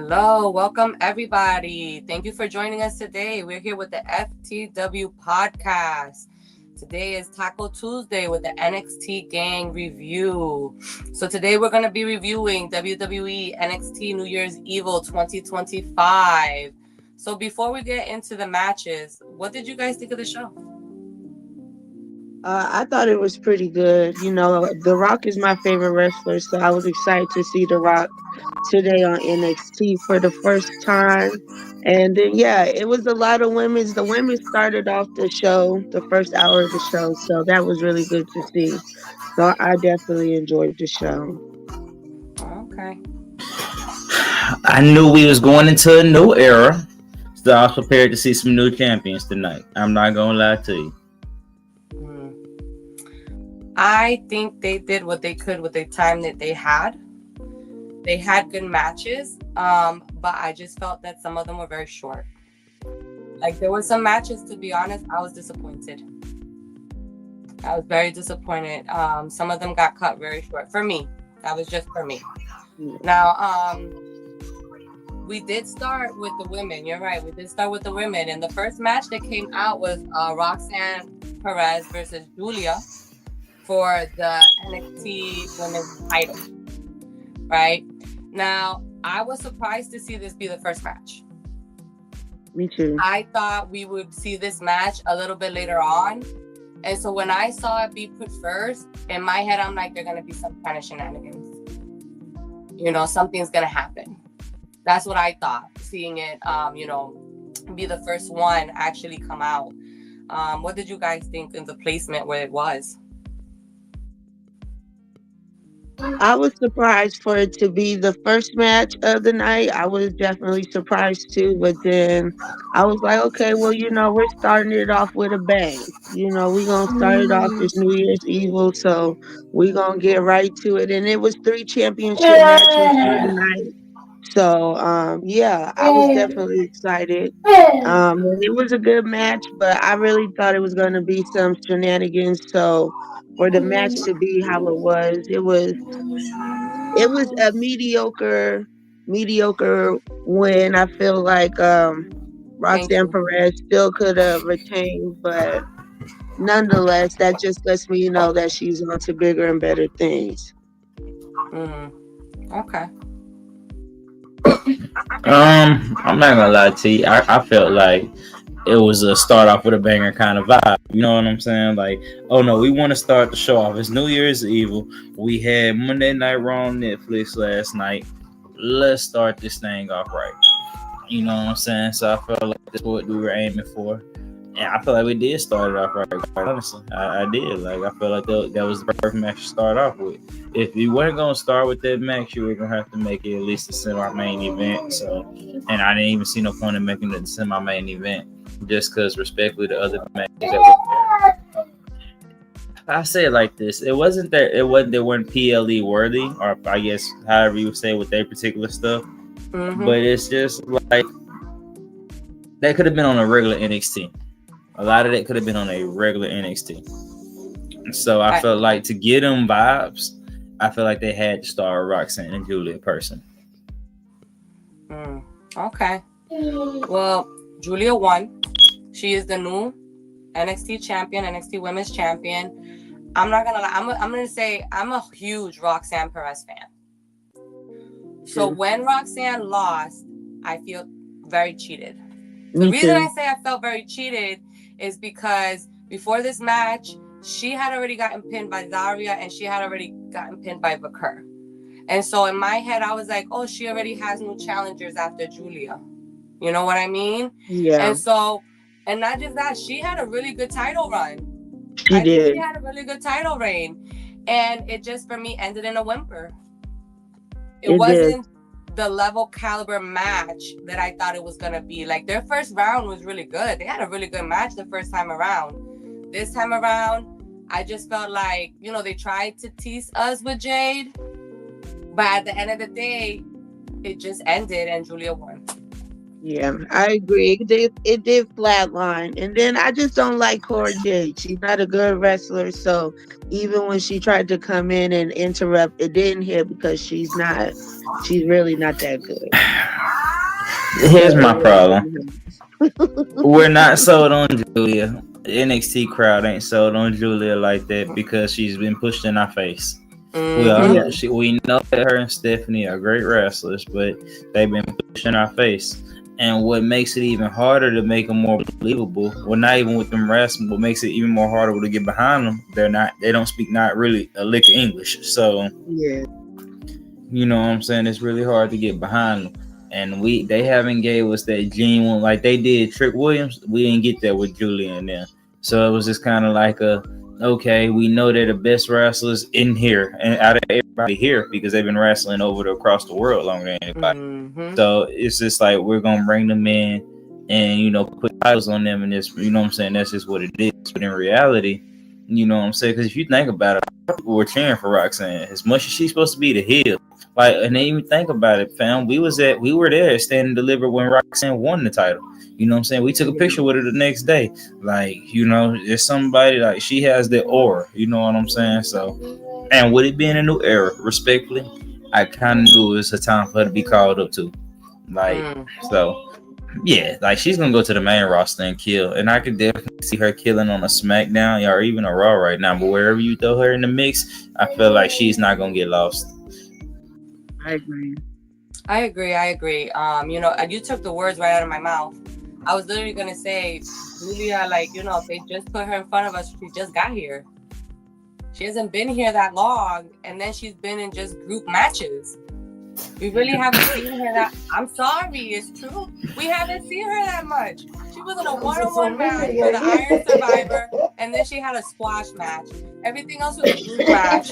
Hello, welcome everybody. Thank you for joining us today. We're here with the FTW podcast. Today is Taco Tuesday with the NXT Gang review. So today we're going to be reviewing WWE NXT New Year's Evil 2025. So before we get into the matches, what did you guys think of the show? I thought it was pretty good. You know, The Rock is my favorite wrestler, so I was excited to see The Rock today on NXT for the first time. And then, yeah, it was a lot of women's. The women started off the show, the first hour of the show, so that was really good to see. So I definitely enjoyed the show. Okay. I knew we was going into a new era, so I was prepared to see some new champions tonight. I'm not gonna lie to you. I think they did what they could with the time that they had. They had good matches, but I just felt that some of them were very short. Like, there were some matches, to be honest, I was disappointed. I was very disappointed. Some of them got cut very short. For me. That was just for me. Now, we did start with the women. You're right. We did start with the women. And the first match that came out was Roxanne Perez versus Julia for the NXT Women's title. Right? Now, I was surprised to see this be the first match. Me too. I thought we would see this match a little bit later on. And so when I saw it be put first, in my head, I'm like, there's going to be some kind of shenanigans. You know, something's going to happen. That's what I thought, seeing it, be the first one actually come out. What did you guys think in the placement where it was? I was surprised for it to be the first match of the night. I was definitely surprised too, but then I was like, okay, well, we're starting it off with a bang. We're going to start it off this New Year's Evil, so we're going to get right to it. And it was 3 championship matches for the night. So, yeah, I was definitely excited. And it was a good match, but I really thought it was going to be some shenanigans. So, for the match to be how it was a mediocre win. I feel like Roxanne Perez still could have retained, but nonetheless, that just lets me know that she's on to bigger and better things. Okay. I'm not gonna lie to you. I felt like it was a start off with a banger kind of vibe. You know what I'm saying? Like, oh no, we want to start the show off. It's New Year's Evil. We had Monday Night Raw on Netflix last night. Let's start this thing off right. You know what I'm saying? So I felt like that's what we were aiming for. And I feel like we did start it off right. Honestly, I did. Like, I feel like that was the perfect match to start off with. If you weren't gonna start with that match, you were gonna have to make it at least a semi-main event. So, and I didn't even see no point in making it a semi-main event, just because respectfully the other matches that were. I say it like this: they weren't PLE worthy, or I guess however you would say with their particular stuff. Mm-hmm. But it's just like that could have been on a regular NXT. A lot of that could have been on a regular NXT. So I felt like to get them vibes, I feel like they had to start Roxanne and Julia in person. Okay. Well, Julia won. She is the new NXT champion, NXT Women's champion. I'm not gonna lie. I'm gonna say I'm a huge Roxanne Perez fan. So when Roxanne lost, I feel very cheated. The reason I say I felt very cheated is because before this match, she had already gotten pinned by Daria and she had already gotten pinned by Vaquer. And so in my head, I was like, oh, she already has new challengers after Julia. You know what I mean? Yeah. And so, and not just that, she had a really good title run. She did. She had a really good title reign. And it just, for me, ended in a whimper. It wasn't the level caliber match that I thought it was going to be. Like, their first round was really good. They had a really good match the first time around. This time around, I just felt like, they tried to tease us with Jade. But at the end of the day, it just ended and Julia won. Yeah, I agree. It did flatline. And then I just don't like Cora Jade. She's not a good wrestler. So even when she tried to come in and interrupt, it didn't hit because she's really not that good. Here's my problem. We're not sold on Julia. The NXT crowd ain't sold on Julia like that because she's been pushed in our face. We know that her and Stephanie are great wrestlers, but they've been pushed in our face. And what makes it even harder to make them more believable, well, not even with them wrestling, but makes it even more harder to get behind them. They don't speak not really a lick of English. So, Yeah. you know what I'm saying? It's really hard to get behind them. And they haven't gave us that genuine, like they did Trick Williams. We didn't get that with Julia and them. So it was just kind of like okay, we know they're the best wrestlers in here and out of everybody here because they've been wrestling across the world longer than anybody. Mm-hmm. So it's just like we're gonna bring them in and put titles on them, and this, you know what I'm saying, that's just what it is. But in reality, you know what I'm saying, because if you think about it, people were cheering for Roxanne as much as she's supposed to be the heel. Like, and then even think about it, fam. We were there at Stand and Deliver when Roxanne won the title. You know what I'm saying? We took a picture with her the next day. Like, it's somebody, like, she has the aura. You know what I'm saying? So, and with it being a new era, respectfully, I kind of knew it was a time for her to be called up to. Like, so, yeah, like, she's going to go to the main roster and kill. And I could definitely see her killing on a SmackDown or even a Raw right now. But wherever you throw her in the mix, I feel like she's not going to get lost. I agree. You took the words right out of my mouth. I was literally gonna say, Julia, like, if they just put her in front of us, she just got here. She hasn't been here that long, and then she's been in just group matches. We really haven't seen her that. I'm sorry, it's true. We haven't seen her that much. She was in a one-on-one match for the Iron Survivor, and then she had a squash match. Everything else was a group match.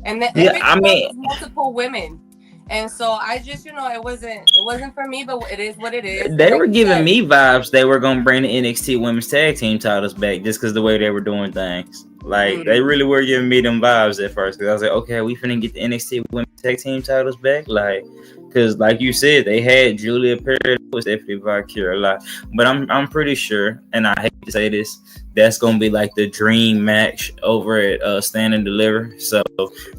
And then was multiple women. And so I just, it wasn't for me, but it is what it is. They were giving me vibes they were gonna bring the NXT Women's Tag Team titles back just because the way they were doing things. Like, they really were giving me them vibes at first, because I was like, okay, we finna get the NXT Women's Tag Team titles back, like, because like you said, they had Julia Perry with Stephanie Valkyrie a lot, but I'm pretty sure, and I hate to say this, that's gonna be like the dream match over at Stand and Deliver. So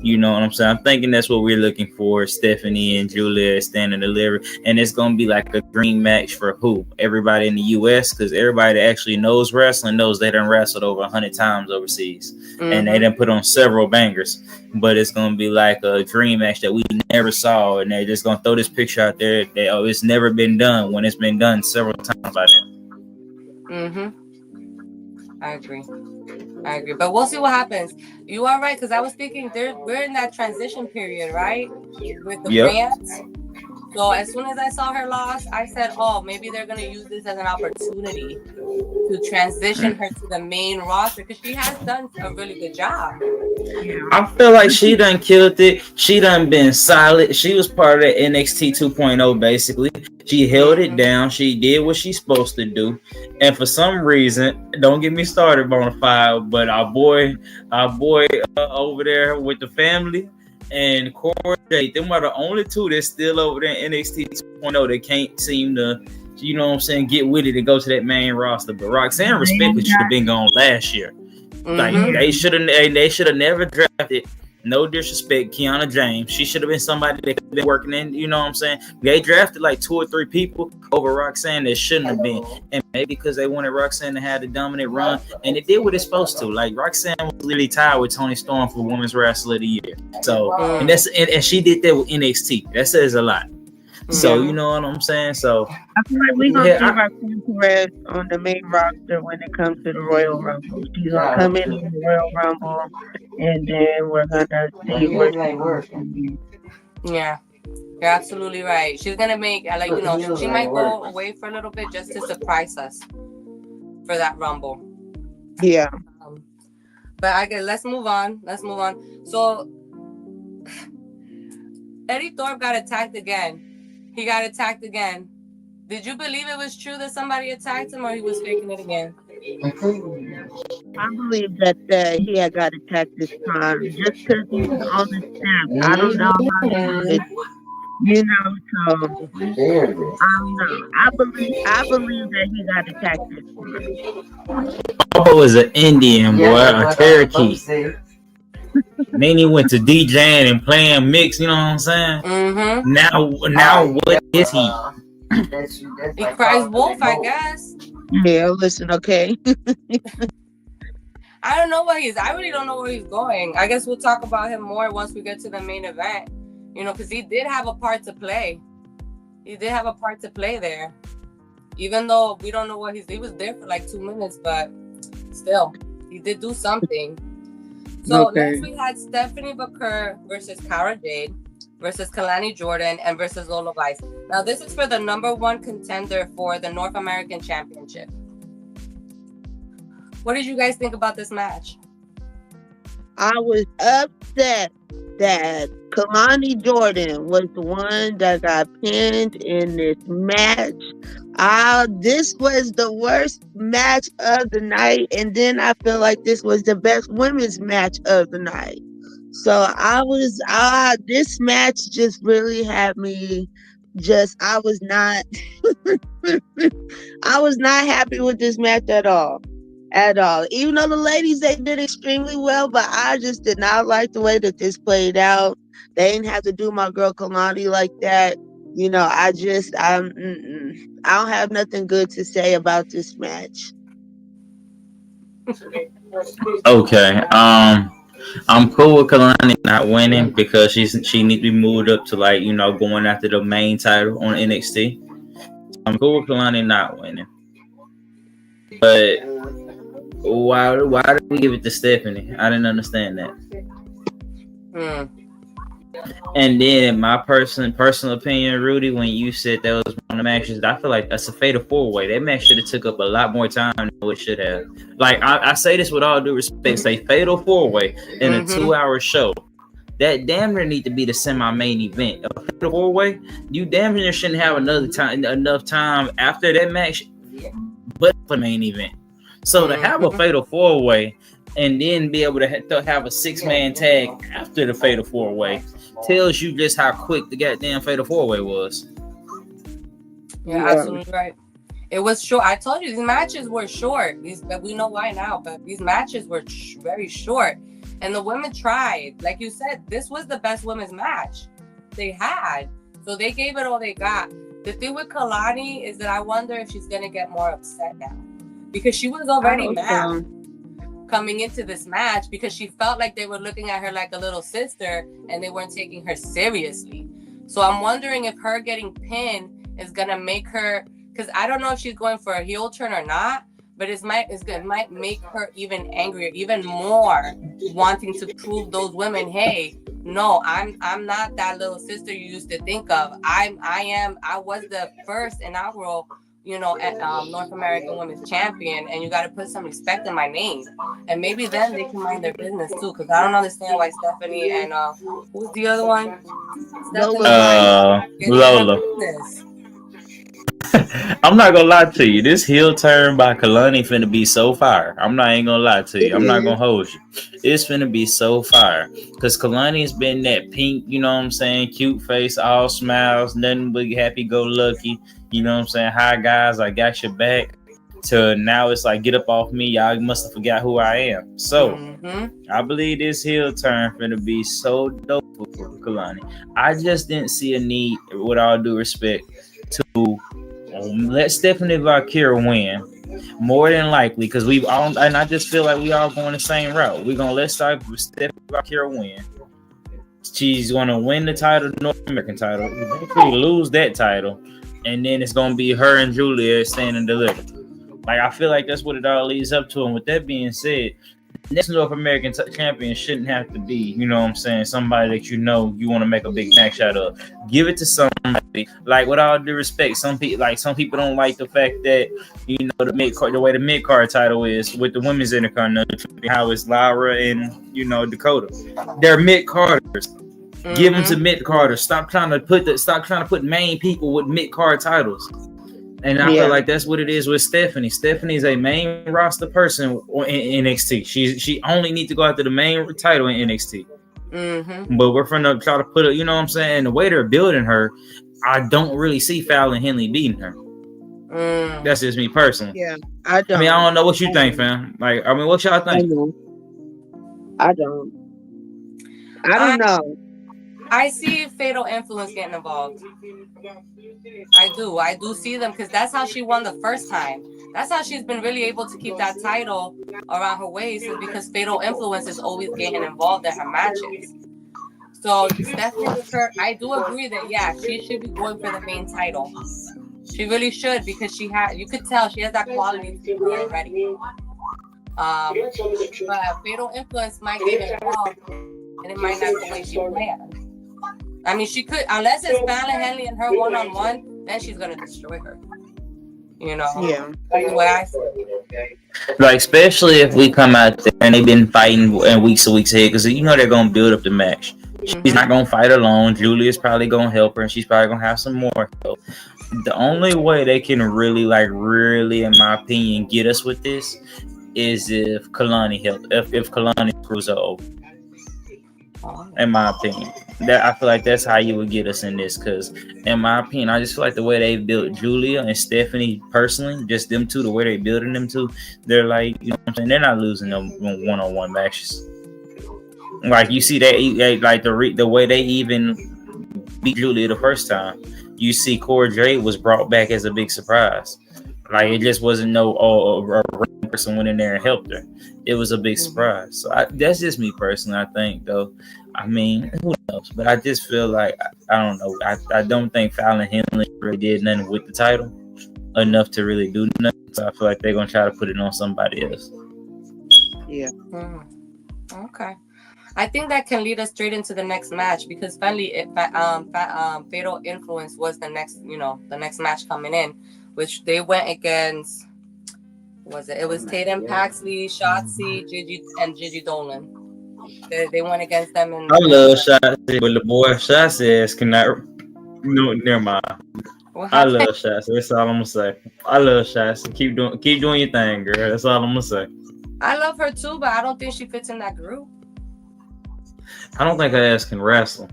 you know what I'm saying? I'm thinking that's what we're looking for, Stephanie and Julia at Stand and Deliver, and it's gonna be like a dream match for who? Everybody in the US, because everybody that actually knows wrestling knows they done wrestled over 100 times overseas, and they done put on several bangers. But it's gonna be like a dream match that we never saw, and they're just gonna throw this picture out there that it's never been done when it's been done several times by them. I agree, but we'll see what happens. You are right, because I was thinking we're in that transition period, right, with the brands. So as soon as I saw her loss, I said, oh, maybe they're going to use this as an opportunity to transition her to the main roster, because she has done a really good job. I feel like she done killed it. She done been solid. She was part of the NXT 2.0, basically. She held it down. She did what she's supposed to do. And for some reason, don't get me started, Bonafide, but our boy over there with the family and Corey, them are the only two that's still over there in NXT 2.0 that can't seem to, you know what I'm saying, get with it to go to that main roster. But Roxanne respectfully should have been gone last year. Like, they should have never drafted, no disrespect, Kiana James. She should have been somebody that could have been working in, you know what I'm saying? They drafted like 2 or 3 people over Roxanne that shouldn't have been. And maybe because they wanted Roxanne to have the dominant run, and it did what it's supposed to. Like, Roxanne was literally tied with Toni Storm for Women's Wrestler of the Year. So, and she did that with NXT. That says a lot. So, you know what I'm saying? So, I feel like we're going to give Roxanne Perez on the main roster when it comes to the Royal Rumble. She's going to come in the Royal Rumble, and then we're going to see what they work. Yeah, you're absolutely right. She's going to make, she might go away for a little bit just to surprise us for that Rumble. Yeah. But let's move on. So, Eddie Thorpe got attacked again. He got attacked again. Did you believe it was true that somebody attacked him, or he was faking it again? I believe that he had got attacked this time just because he was on the steps. I don't know how he would, so I don't know. I believe that he got attacked this time. Oh, it was an Indian boy, a Cherokee. Nene went to DJing and playing mix. You know what I'm saying? Mm-hmm. Now, what is he? He cries wolf, I guess. Yeah, listen, okay. I don't know what I really don't know where he's going. I guess we'll talk about him more once we get to the main event. You know, because he did have a part to play. He did have a part to play there. Even though we don't know what he was there for like 2 minutes, but still, he did do something. So next we had Stephanie Baker versus Cara Jade versus Kalani Jordan and versus Lola Vice. Now this is for the #1 contender for the North American Championship. What did you guys think about this match? I was upset that Kalani Jordan was the one that got pinned in this match. This was the worst match of the night, and then I feel like this was the best women's match of the night. So this match just really had me I was not I was not happy with this match at all. Even though the ladies, they did extremely well, but I just did not like the way that this played out. They didn't have to do my girl Kalani like that. You know, I don't have nothing good to say about this match. Okay. I'm cool with Kalani not winning because she needs to be moved up to going after the main title on NXT. I'm cool with Kalani not winning. But why did we give it to Stephanie? I didn't understand that. And then my personal opinion, Rudy, when you said that was one of the matches, I feel like that's a fatal 4-way. That match should have took up a lot more time than it should have. Like I say this with all due respect, say fatal 4-way in a 2-hour show. That damn near need to be the semi-main event. A fatal 4-way, you damn near shouldn't have enough time after that match, but for the main event. So to have a fatal 4-way and then be able to have a 6-man tag after the fatal 4-way tells you just how quick the goddamn fatal 4-way was. Yeah, absolutely right. It was short. I told you these matches were short. We know why now, but these matches were very short. And the women tried. Like you said, this was the best women's match they had. So they gave it all they got. The thing with Kalani is that I wonder if she's going to get more upset now. Because she was already mad coming into this match because she felt like they were looking at her like a little sister and they weren't taking her seriously. So I'm wondering if her getting pinned is going to make her, because I don't know if she's going for a heel turn or not, but it might make her even angrier, even more wanting to prove those women, hey, no, I'm not that little sister you used to think of. I was the first inaugural North American Women's Champion, and you got to put some respect in my name. And maybe then they can mind their business too, because I don't understand why Stephanie and who's the other one? Lola. I'm not gonna lie to you. This heel turn by Kalani finna be so fire. I'm not even gonna lie to you. I'm not gonna hold you. It's finna be so fire. Because Kalani's been that pink, you know what I'm saying, cute face, all smiles, nothing but happy go lucky. You know what I'm saying? Hi guys, I got your back. To now it's like, get up off me. Y'all must have forgot who I am. So I believe this heel turn finna be so dope for Kalani. I just didn't see a need, with all due respect, to let Stephanie Valkyria win. More than likely, because and I just feel like we all going the same route. We're gonna let Stephanie Valkyria win. She's gonna win the title, the North American title, eventually lose that title, and then it's gonna be her and Julia stand and deliver. Like, I feel like that's what it all leads up to. And with that being said, this North American champion shouldn't have to be, you know what I'm saying, somebody that you want to make a big match out of. Give it to somebody. Like, with all due respect, some people don't like the fact that, the way the mid-card title is with the women's intercontinental, how it's Lara and, Dakota. They're mid-carders. Give them to mid-carders. Stop trying to put main people with mid-card titles. And I feel like that's what it is with Stephanie. Stephanie's a main roster person in NXT. She only needs to go after the main title in NXT. But we're going to try to put it, you know what I'm saying? The way they're building her, I don't really see Fallon Henley beating her. That's just me personally. Yeah, I don't. I don't know what you think, fam. Like, what's y'all think? I don't. I don't know. I see Fatal Influence getting involved. I do see them because that's how she won the first time. That's how she's been really able to keep that title around her waist, is because Fatal Influence is always getting involved in her matches. So Stephanie with her, I do agree that yeah, she should be going for the main title. She really should, because you could tell she has that quality to her already. But Fatal Influence might get involved, and it might not go the way she planned. I mean, she could, unless it's Fallon Henley and her one-on-one, then she's gonna destroy her. You know, Yeah. That's the way I see it. Like, especially if we come out there and they've been fighting and weeks and weeks ahead, because you know they're gonna build up the match. She's not gonna fight alone. Julia's probably gonna help her, and she's probably gonna have some more help. The only way they can really, in my opinion, get us with this is if Kalani help. If Kalani screws her over. In my opinion, that I feel like that's how you would get us in this. Because in my opinion, I just feel like the way they built Julia and Stephanie personally, just them two, the way they building them two, they're like, you know what I'm saying, they're not losing them one-on-one matches. Like, you see they like the way they even beat Julia the first time. You see Cora Jade was brought back as a big surprise. Like, it just wasn't a random person went in there and helped her. It was a big surprise. So that's just me personally, I think, though. I mean, who knows? But I just feel like, I don't know. I don't think Fallon Henley really did nothing with the title enough to really do nothing. So I feel like they're going to try to put it on somebody else. Yeah. Okay. I think that can lead us straight into the next match, because Fatal Influence was the next match coming in, which they went against. It was Tatum Paxley, Shotzi, Gigi Dolan. They went against them. I love Shotzi, but the boy Shotzi ass cannot. No, never mind. I love Shotzi. That's all I'm gonna say. I love Shotzi. Keep doing your thing, girl. That's all I'm gonna say. I love her too, but I don't think she fits in that group. I don't think her ass can wrestle.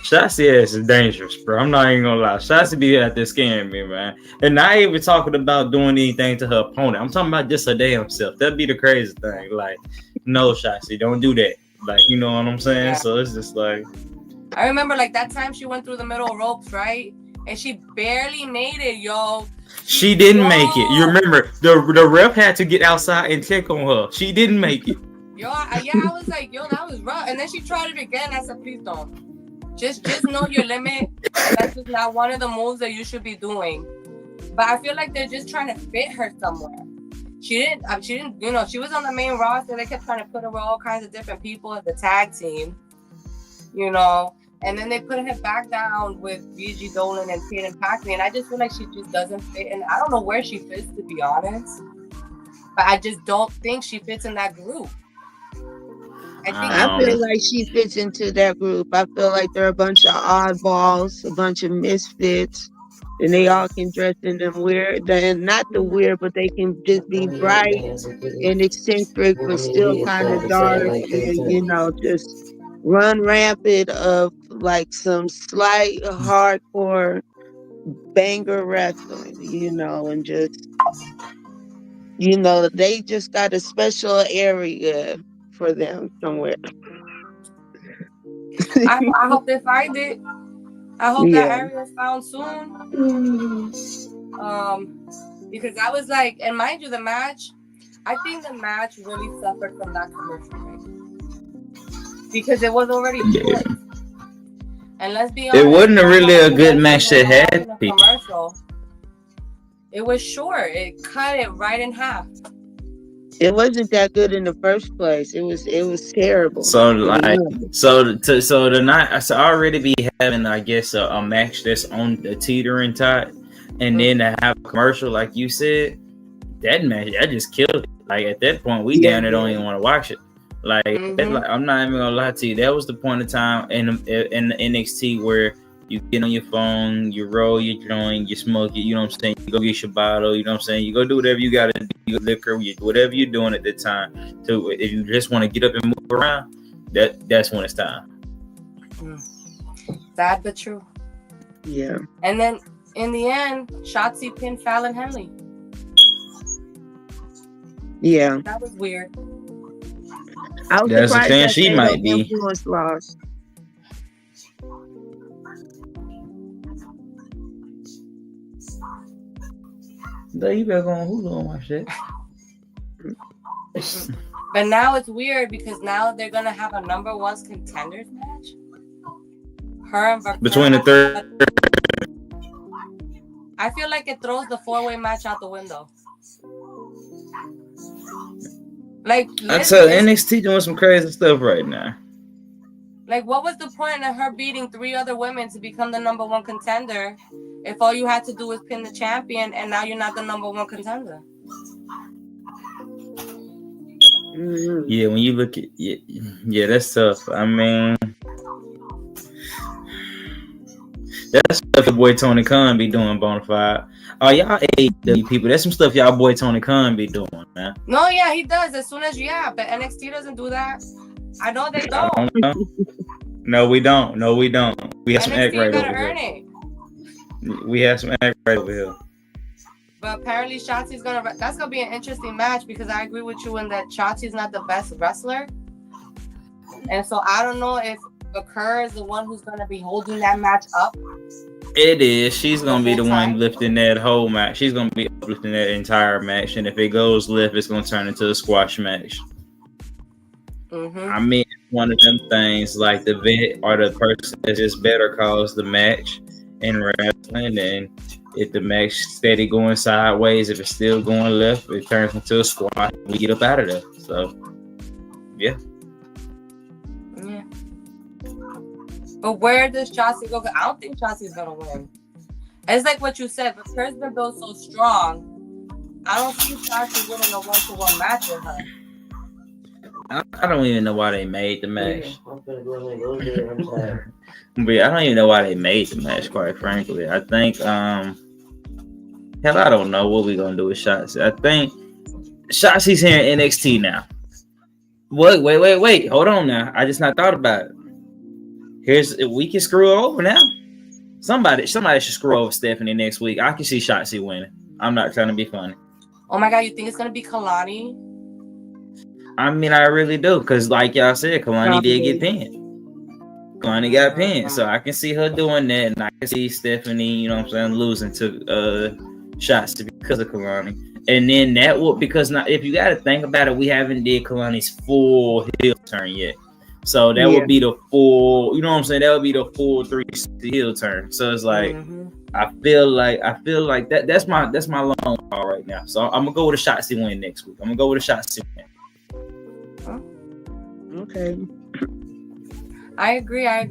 Shotzi ass is dangerous, bro. I'm not even gonna lie. Shotzi be out there scaring me, man. And not even talking about doing anything to her opponent. I'm talking about just her damn self. That'd be the crazy thing. Like, no, Shotzi, don't do that. Like, you know what I'm saying? Yeah. So it's just like, I remember like that time she went through the middle ropes, right? And she barely made it, yo. She didn't make it. You remember the ref had to get outside and check on her. She didn't make it. Yo, I was like, yo, that was rough. And then she tried it again. I said, please don't. Just know your limit. That's just not one of the moves that you should be doing. But I feel like they're just trying to fit her somewhere. She didn't, you know, she was on the main roster. They kept trying to put her with all kinds of different people as the tag team, you know. And then they put her back down with Gigi Dolan and Tatum Paxley. And I just feel like she just doesn't fit. And I don't know where she fits, to be honest. But I just don't think she fits in that group. I feel like she fits into that group. I feel like they're a bunch of oddballs, a bunch of misfits, and they all can dress in them weird. And not the weird, but they can just be bright and eccentric, but still kind of dark, and, you know, just run rampant of like some slight hardcore banger wrestling, you know, and just, you know, they just got a special area for them somewhere. I hope they find it. I hope that area is found soon. Because I was like, and mind you, I think the match really suffered from that commercial break. Because it was already short. And let's be honest, it wasn't really a good match that had commercial. It was short. It cut it right in half. It wasn't that good in the first place. It was terrible. So like, so tonight, so I already be having, I guess, a match that's on the teetering tot, and then to have a commercial like you said, that match, that just killed it. Like at that point, we down there don't even want to watch it. Like, like, I'm not even gonna lie to you, that was the point of time in the NXT where you get on your phone, you roll your joint, you smoke it, you know what I'm saying? You go get your bottle, you know what I'm saying? You go do whatever you gotta do, your liquor, whatever you're doing at the time. So if you just want to get up and move around, that's when it's time. Sad but true. Yeah. And then in the end, Shotzi pinned Fallon Henley. Yeah. That was weird. I was There's a surprised chance that she Fatal might be. Influence lost. You better go on Hulu and watch that. But now it's weird because now they're gonna have a number one contenders match. Her and Vaquero. Between the third. I feel like it throws the 4-way match out the window. Like, I tell NXT doing some crazy stuff right now. Like, what was the point of her beating 3 other women to become the number one contender if all you had to do was pin the champion and now you're not the number one contender? Yeah, when you look at yeah, that's tough. I mean, that's stuff your boy Tony Khan be doing, Bonafide. Oh, y'all AEW people, that's some stuff y'all boy Tony Khan be doing, man. No, yeah, he does as soon as but NXT doesn't do that. I know they don't. I don't know. No, we don't. We have some act right over here. We have some act right over here. But apparently Shotzi's that's gonna be an interesting match because I agree with you in that Shotzi's not the best wrestler. And so I don't know if Vaquero is the one who's gonna be holding that match up. It is. She's gonna be the one lifting that whole match. She's gonna be lifting that entire match. And if it goes lift, it's gonna turn into a squash match. I mean, one of them things like the vet or the person that just better calls the match in wrestling, and if the match steady going sideways, if it's still going left, it turns into a squash. We get up out of there. So, yeah. But where does Shotzi go? I don't think Shotzi's gonna win. It's like what you said, but Vaquero's been built so strong. I don't see Shotzi winning a 1-to-1 match with her. I don't even know why they made the match. But I don't even know why they made the match, quite frankly. I think, hell, I don't know what we're going to do with Shotzi. I think Shotzi's here in NXT now. Wait. Hold on now. I just not thought about it. We can screw her over now. Somebody should screw over Stephanie next week. I can see Shotzi winning. I'm not trying to be funny. Oh my God, you think it's going to be Kalani? I mean, I really do, because like y'all said, Kalani did get pinned. Kalani got pinned, so I can see her doing that, and I can see Stephanie, you know what I'm saying, losing to Shotzi because of Kalani. And then that would, because now, if you got to think about it, we haven't did Kalani's full heel turn yet. So that would be the full, you know what I'm saying, that would be the full 360 heel turn. So it's like, I feel like that's my long haul right now. So I'm gonna go with a Shotzi win next week. Win. Okay. I agree. I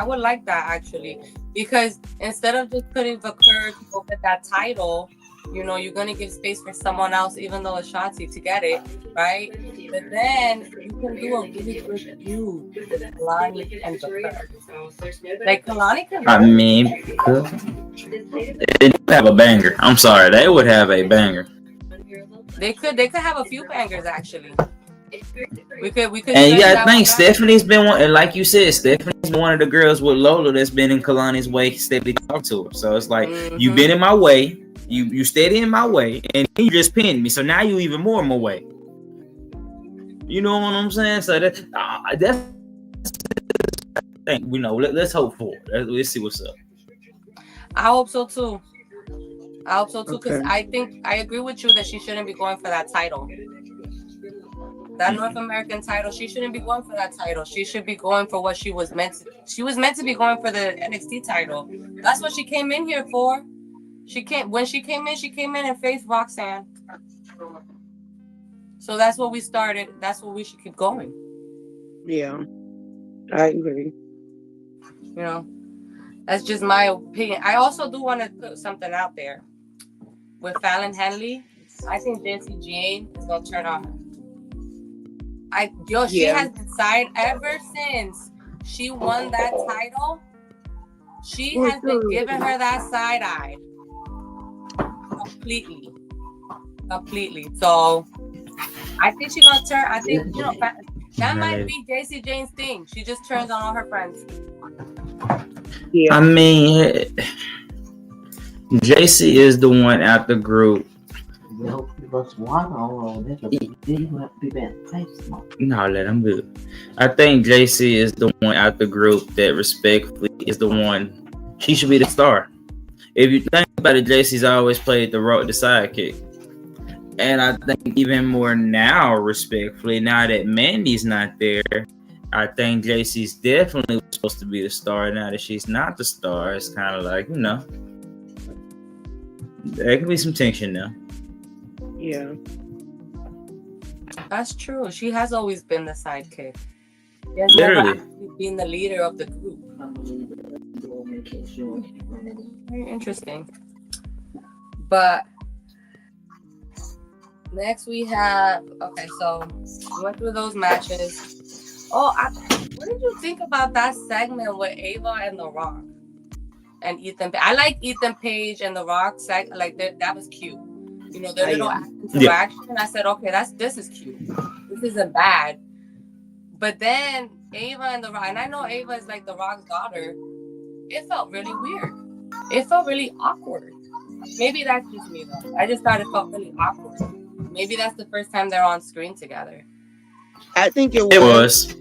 would like that actually, because instead of just putting Vaquero to go get that title, you know, you're gonna give space for someone else, even though it's Shotzi to get it, right? But then you can do a really good feud with Kalani and Vaquero. Like Kalani can. I mean, they have a banger. I'm sorry, they would have a banger. They could have a few bangers actually. We could. And you gotta think, Stephanie's been one, and like you said, Stephanie's one of the girls with Lola that's been in Kalani's way, steadily talk to her. So it's like you've been in my way, you stayed in my way, and you just pinned me. So now you even more in my way. You know what I'm saying? So that's you know. Let's hope for it. Let's see what's up. I hope so too. Because I think I agree with you that she shouldn't be going for that title. That North American title, she shouldn't be going for that title. She should be going for what she was meant to. She was meant to be going for the NXT title. That's what she came in here for. When she came in and faced Roxanne. So that's what we started. That's what we should keep going. Yeah, I agree. You know, that's just my opinion. I also do want to put something out there. With Fallon Henley, I think Jacy Jayne is going to turn on her. She has been side ever since she won that title. She has been giving her that side eye completely. So I think she's gonna turn. I think that might be Jacy Jayne's thing. She just turns on all her friends. Yeah. I mean, JC is the one out the group No, let him do it. I think JC is the one out the group that respectfully is the one. She should be the star. If you think about it, JC's always played the sidekick. And I think even more now, respectfully, now that Mandy's not there, I think JC's definitely supposed to be the star. Now that she's not the star, it's kind of like, there can be some tension now. Yeah. That's true. She has always been the sidekick. She has Literally. never actually been the leader of the group. Very interesting. But next we have, okay, so we went through those matches. Oh, what did you think about that segment with Ava and The Rock and Ethan? I like Ethan Page and The Rock like that was cute. Their little interaction. Yeah. I said, okay, this is cute. This isn't bad. But then Ava and The Rock, and I know Ava is like The Rock's daughter. It felt really weird. It felt really awkward. Maybe that's just me though. I just thought it felt really awkward. Maybe that's the first time they're on screen together. I think it was.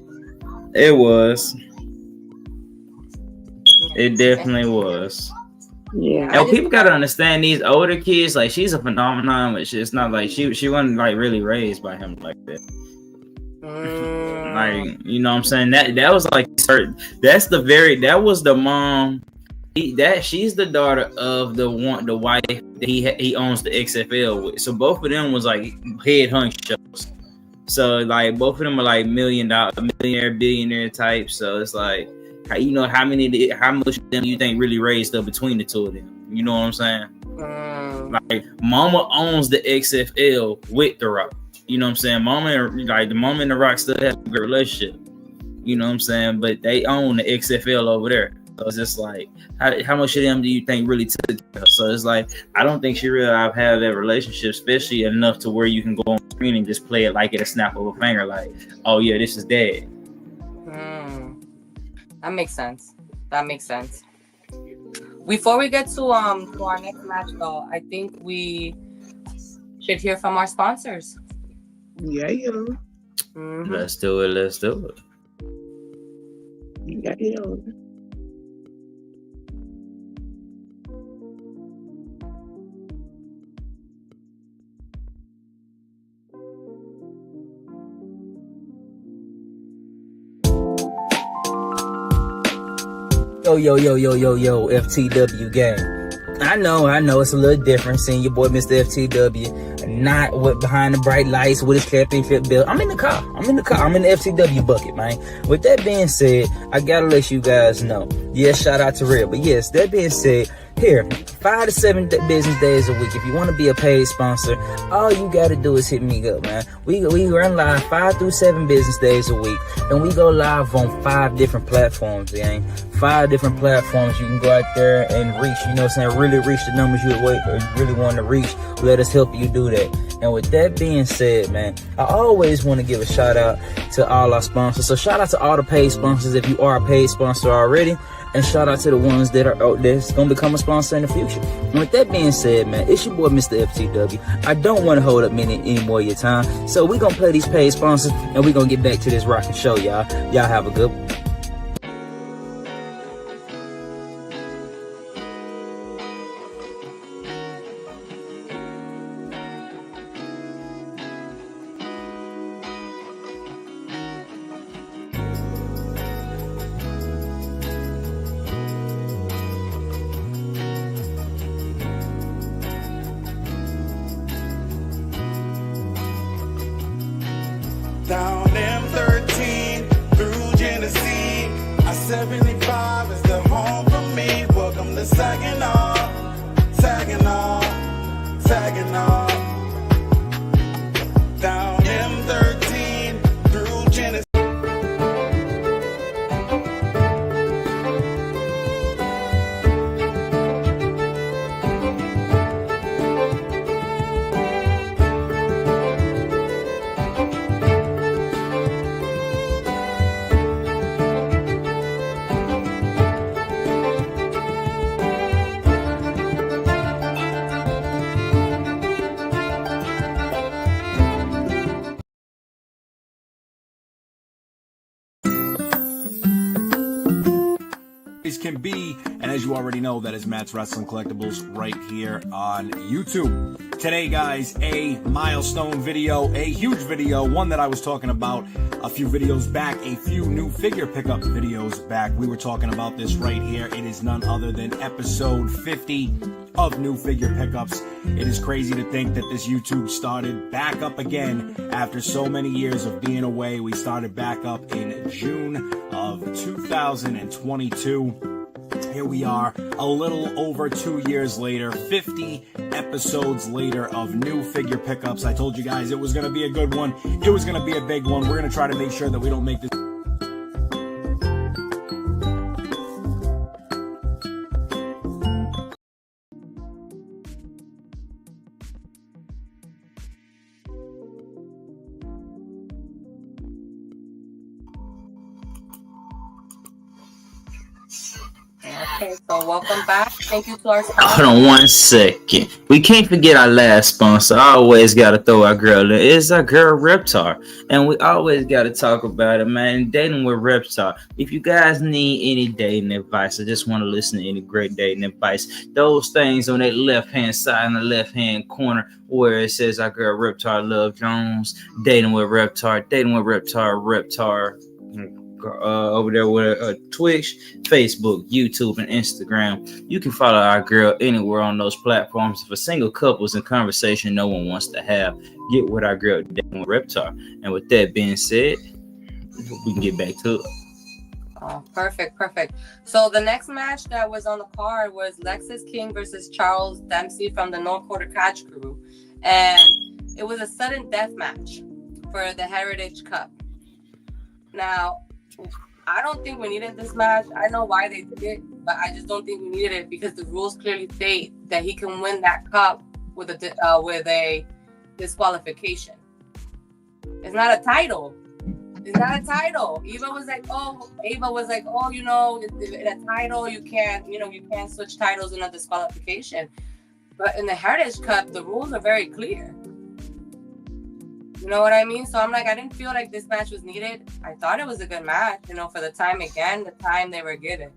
It was. It definitely was. Yeah. And people gotta understand these older kids. Like, she's a phenomenon, but it's not like she wasn't like really raised by him like that. Like, you know what I'm saying? That was like that was the mom. She's the daughter of the wife that he owns the XFL with. So both of them was like head honchos. So like both of them are like millionaire, billionaire types. So it's like, how much of them you think really raised up between the two of them? You know what I'm saying? Like, Mama owns the XFL with The Rock. You know what I'm saying? The Mama and The Rock still have a good relationship. You know what I'm saying? But they own the XFL over there. So it's just like, how much of them do you think really took it? So it's like, I don't think she really have that relationship, especially enough to where you can go on screen and just play it like at a snap of a finger. Like, oh yeah, this is Dad. That makes sense. Before we get to our next match, though, I think we should hear from our sponsors. Yeah. Mm-hmm. Let's do it. Yeah. Yo, FTW gang. I know it's a little different seeing your boy Mr. FTW not with behind the bright lights with his championship belt. I'm in the car. I'm in the FTW bucket, man. With that being said, I gotta let you guys know. Yes, shout out to Red. But yes, that being said, here, 5 to 7 business days a week. If you want to be a paid sponsor, all you got to do is hit me up, man. We run live 5 through 7 business days a week, and we go live on 5 different platforms, gang. 5 different platforms. You can go out there and reach, you know what I'm saying, really reach the numbers you really want to reach. Let us help you do that. And with that being said, man, I always want to give a shout out to all our sponsors. So shout out to all the paid sponsors if you are a paid sponsor already. And shout out to the ones that are out there that's going to become a sponsor in the future. And with that being said, man, it's your boy, Mr. FTW. I don't want to hold up any more of your time. So we're going to play these paid sponsors, and we're going to get back to this rocking show, y'all. Y'all have a good one. Down M13 through Genesee, I-75 is the home for me. Welcome to Saginaw, Saginaw, Saginaw. Down M13 through Genesee. can be. And as you already know, that is Matt's Wrestling Collectibles right here on YouTube. Today, guys, a milestone video, a huge video, one that I was talking about a few videos back, a few new figure pickup videos back. We were talking about this right here. It is none other than episode 50 of New Figure Pickups. It is crazy to think that this YouTube started back up again after so many years of being away. We started back up in June of 2022. Here we are, a little over 2 years later, 50 episodes later of New Figure Pickups. I told you guys it was going to be a good one. It was going to be a big one. We're going to try to make sure that we don't make this Okay, so welcome back. Thank you to our sponsor. Hold on 1 second. We can't forget our last sponsor. I always got to throw our girl in. It's our girl Reptar. And we always got to talk about it, man. Dating with Reptar. If you guys need any dating advice or just want to listen to any great dating advice, those things on that left-hand side in the left-hand corner where it says our girl Reptar Love Jones, Dating with Reptar, Reptar. Over there with Twitch, Facebook, YouTube, and Instagram. You can follow our girl anywhere on those platforms. For single couples and conversation no one wants to have, get with our girl Dating with Reptar. And with that being said, we can get back to it. Oh, perfect. So the next match that was on the card was Lexis King versus Charles Dempsey from the North Quarter Catch Crew. And it was a sudden death match for the Heritage Cup. Now, I don't think we needed this match. I know why they did it, but I just don't think we needed it because the rules clearly state that he can win that cup with a disqualification. It's not a title. Ava was like, oh, you know, in a title you can't switch titles in a disqualification. But in the Heritage Cup, the rules are very clear. You know what I mean? So I'm like, I didn't feel like this match was needed. I thought it was a good match, for the time they were given.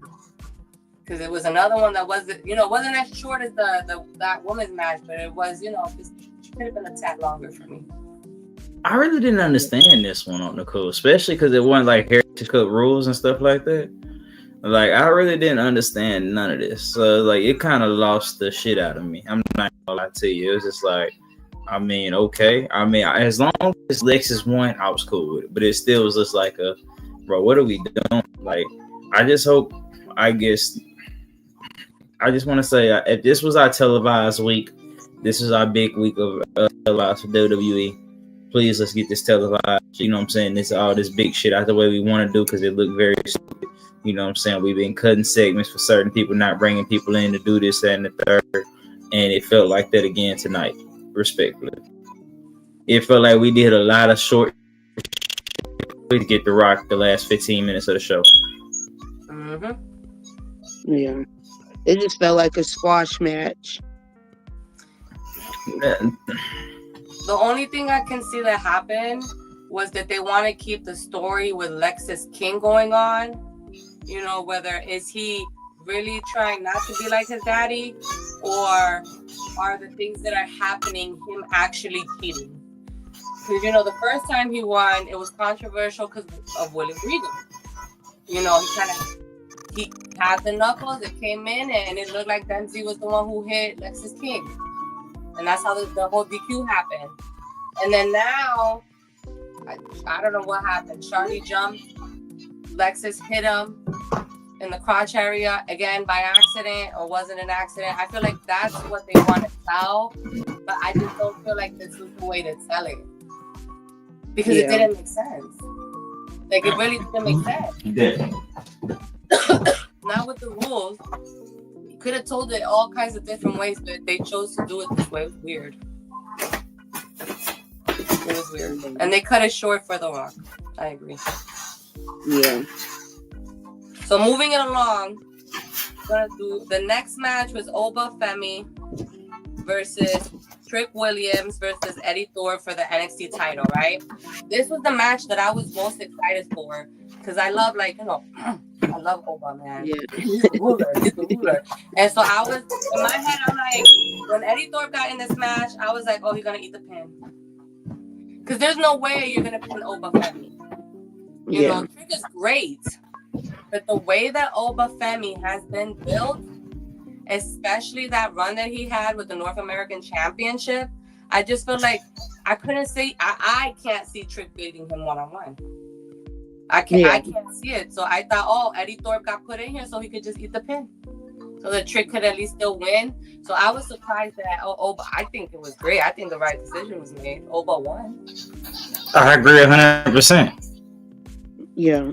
Because it was another one that wasn't as short as that women's match, but it was, just could have been a tad longer for me. I really didn't understand this one on the cool, especially because it wasn't like Heritage Cup rules and stuff like that. Like, I really didn't understand none of this. So, like, it kind of lost the shit out of me. I'm not gonna lie to you. It was just like, okay. As long as Lexus won, I was cool with it. But it still was just like bro, what are we doing? Like, I just want to say, if this was our televised week, this is our big week of televised for WWE. Please, let's get this televised. You know what I'm saying? This all this big shit out the way we want to do because it looked very stupid. You know what I'm saying? We've been cutting segments for certain people, not bringing people in to do this, that, and the third. And it felt like that again tonight. Respectfully, it felt like we did a lot of short to get The Rock the last 15 minutes of the show. Mm-hmm. Yeah, it just felt like a squash match. The only thing I can see that happened was that they want to keep the story with Lexis King going on. Whether is he really trying not to be like his daddy, or are the things that are happening him actually cheating? Because the first time he won, it was controversial because of William Regal. He had the knuckles, it came in, and it looked like Dempsey was the one who hit Lexis King, and that's how the whole DQ happened. And then now, I don't know what happened. Charlie jumped, Lexis hit him in the crotch area again by accident, or wasn't an accident. I feel like that's what they want to tell, but I just don't feel like this was the way to tell it because it didn't make sense. Like, it really didn't make sense. It did. Not with the rules. You could have told it all kinds of different ways, but they chose to do it this way. It was weird. And they cut it short for The Rock. I agree. Yeah. So moving it along, we're gonna do the next match was Oba Femi versus Trick Williams versus Eddie Thorpe for the NXT title, right? This was the match that I was most excited for because I love, I love Oba, man. Yeah. He's the ruler. He's the ruler. And so I was in my head. I'm like, when Eddie Thorpe got in this match, I was like, oh, he's gonna eat the pin. Because there's no way you're gonna pin Oba Femi. You know, Trick is great, but the way that Oba Femi has been built, especially that run that he had with the North American Championship, I just feel like I couldn't see. I can't see Trick beating him one-on-one. I can't see it. So I thought, oh, Eddie Thorpe got put in here so he could just eat the pin, so the Trick could at least still win. So I was surprised that Oba. I think it was great. I think the right decision was made. Oba won. I agree 100%. Yeah.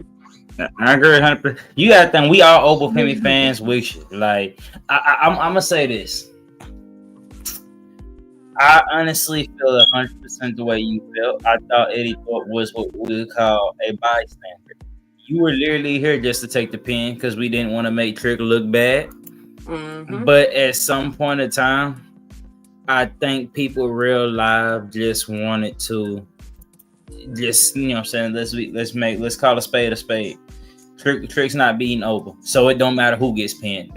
I agree 100%. You gotta think we all Oba Femi fans with you. Like, I'm gonna say this. I honestly feel 100% the way you felt. I thought Eddie Thorpe was what we would call a bystander. You were literally here just to take the pin because we didn't want to make Trick look bad. Mm-hmm. But at some point in time, I think people real live just wanted to just, you know what I'm saying, let's call a spade a spade. Trick's not beating Oba, so it don't matter who gets pinned.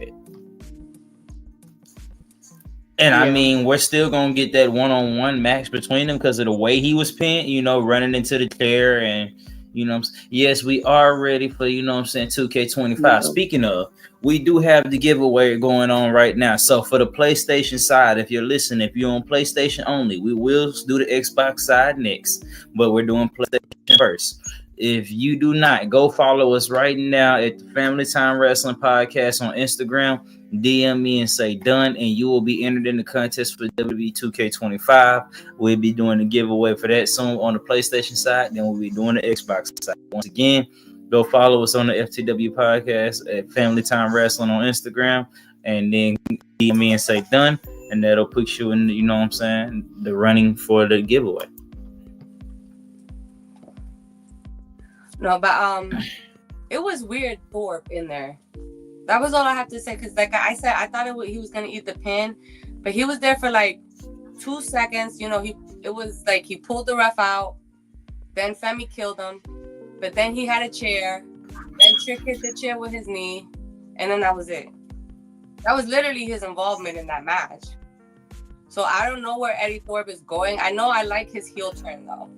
And I mean, we're still gonna get that one-on-one match between them because of the way he was pinned, you know, running into the chair. And you know, yes, we are ready for, you know what I'm saying, 2K25. Speaking of, we do have the giveaway going on right now. So for the PlayStation side, if you're listening, if you're on PlayStation only, we will do the Xbox side next, but we're doing PlayStation first. If you do not, go follow us right now at the Family Time Wrestling Podcast on Instagram. DM me and say done, and you will be entered in the contest for WWE 2K25. We'll be doing a giveaway for that soon on the PlayStation side. Then we'll be doing the Xbox side. Once again, go follow us on the FTW Podcast at Family Time Wrestling on Instagram, and then DM me and say done, and that'll put you in, you know what I'm saying, the running for the giveaway. No, but it was weird Thorpe in there. That was all I have to say, because like I said, I thought he was gonna eat the pin, but he was there for like 2 seconds. You know, it was like he pulled the ref out, then Femi killed him, but then he had a chair, then Trick hit the chair with his knee, and then that was it. That was literally his involvement in that match. So I don't know where Eddie Thorpe is going. I know I like his heel turn though.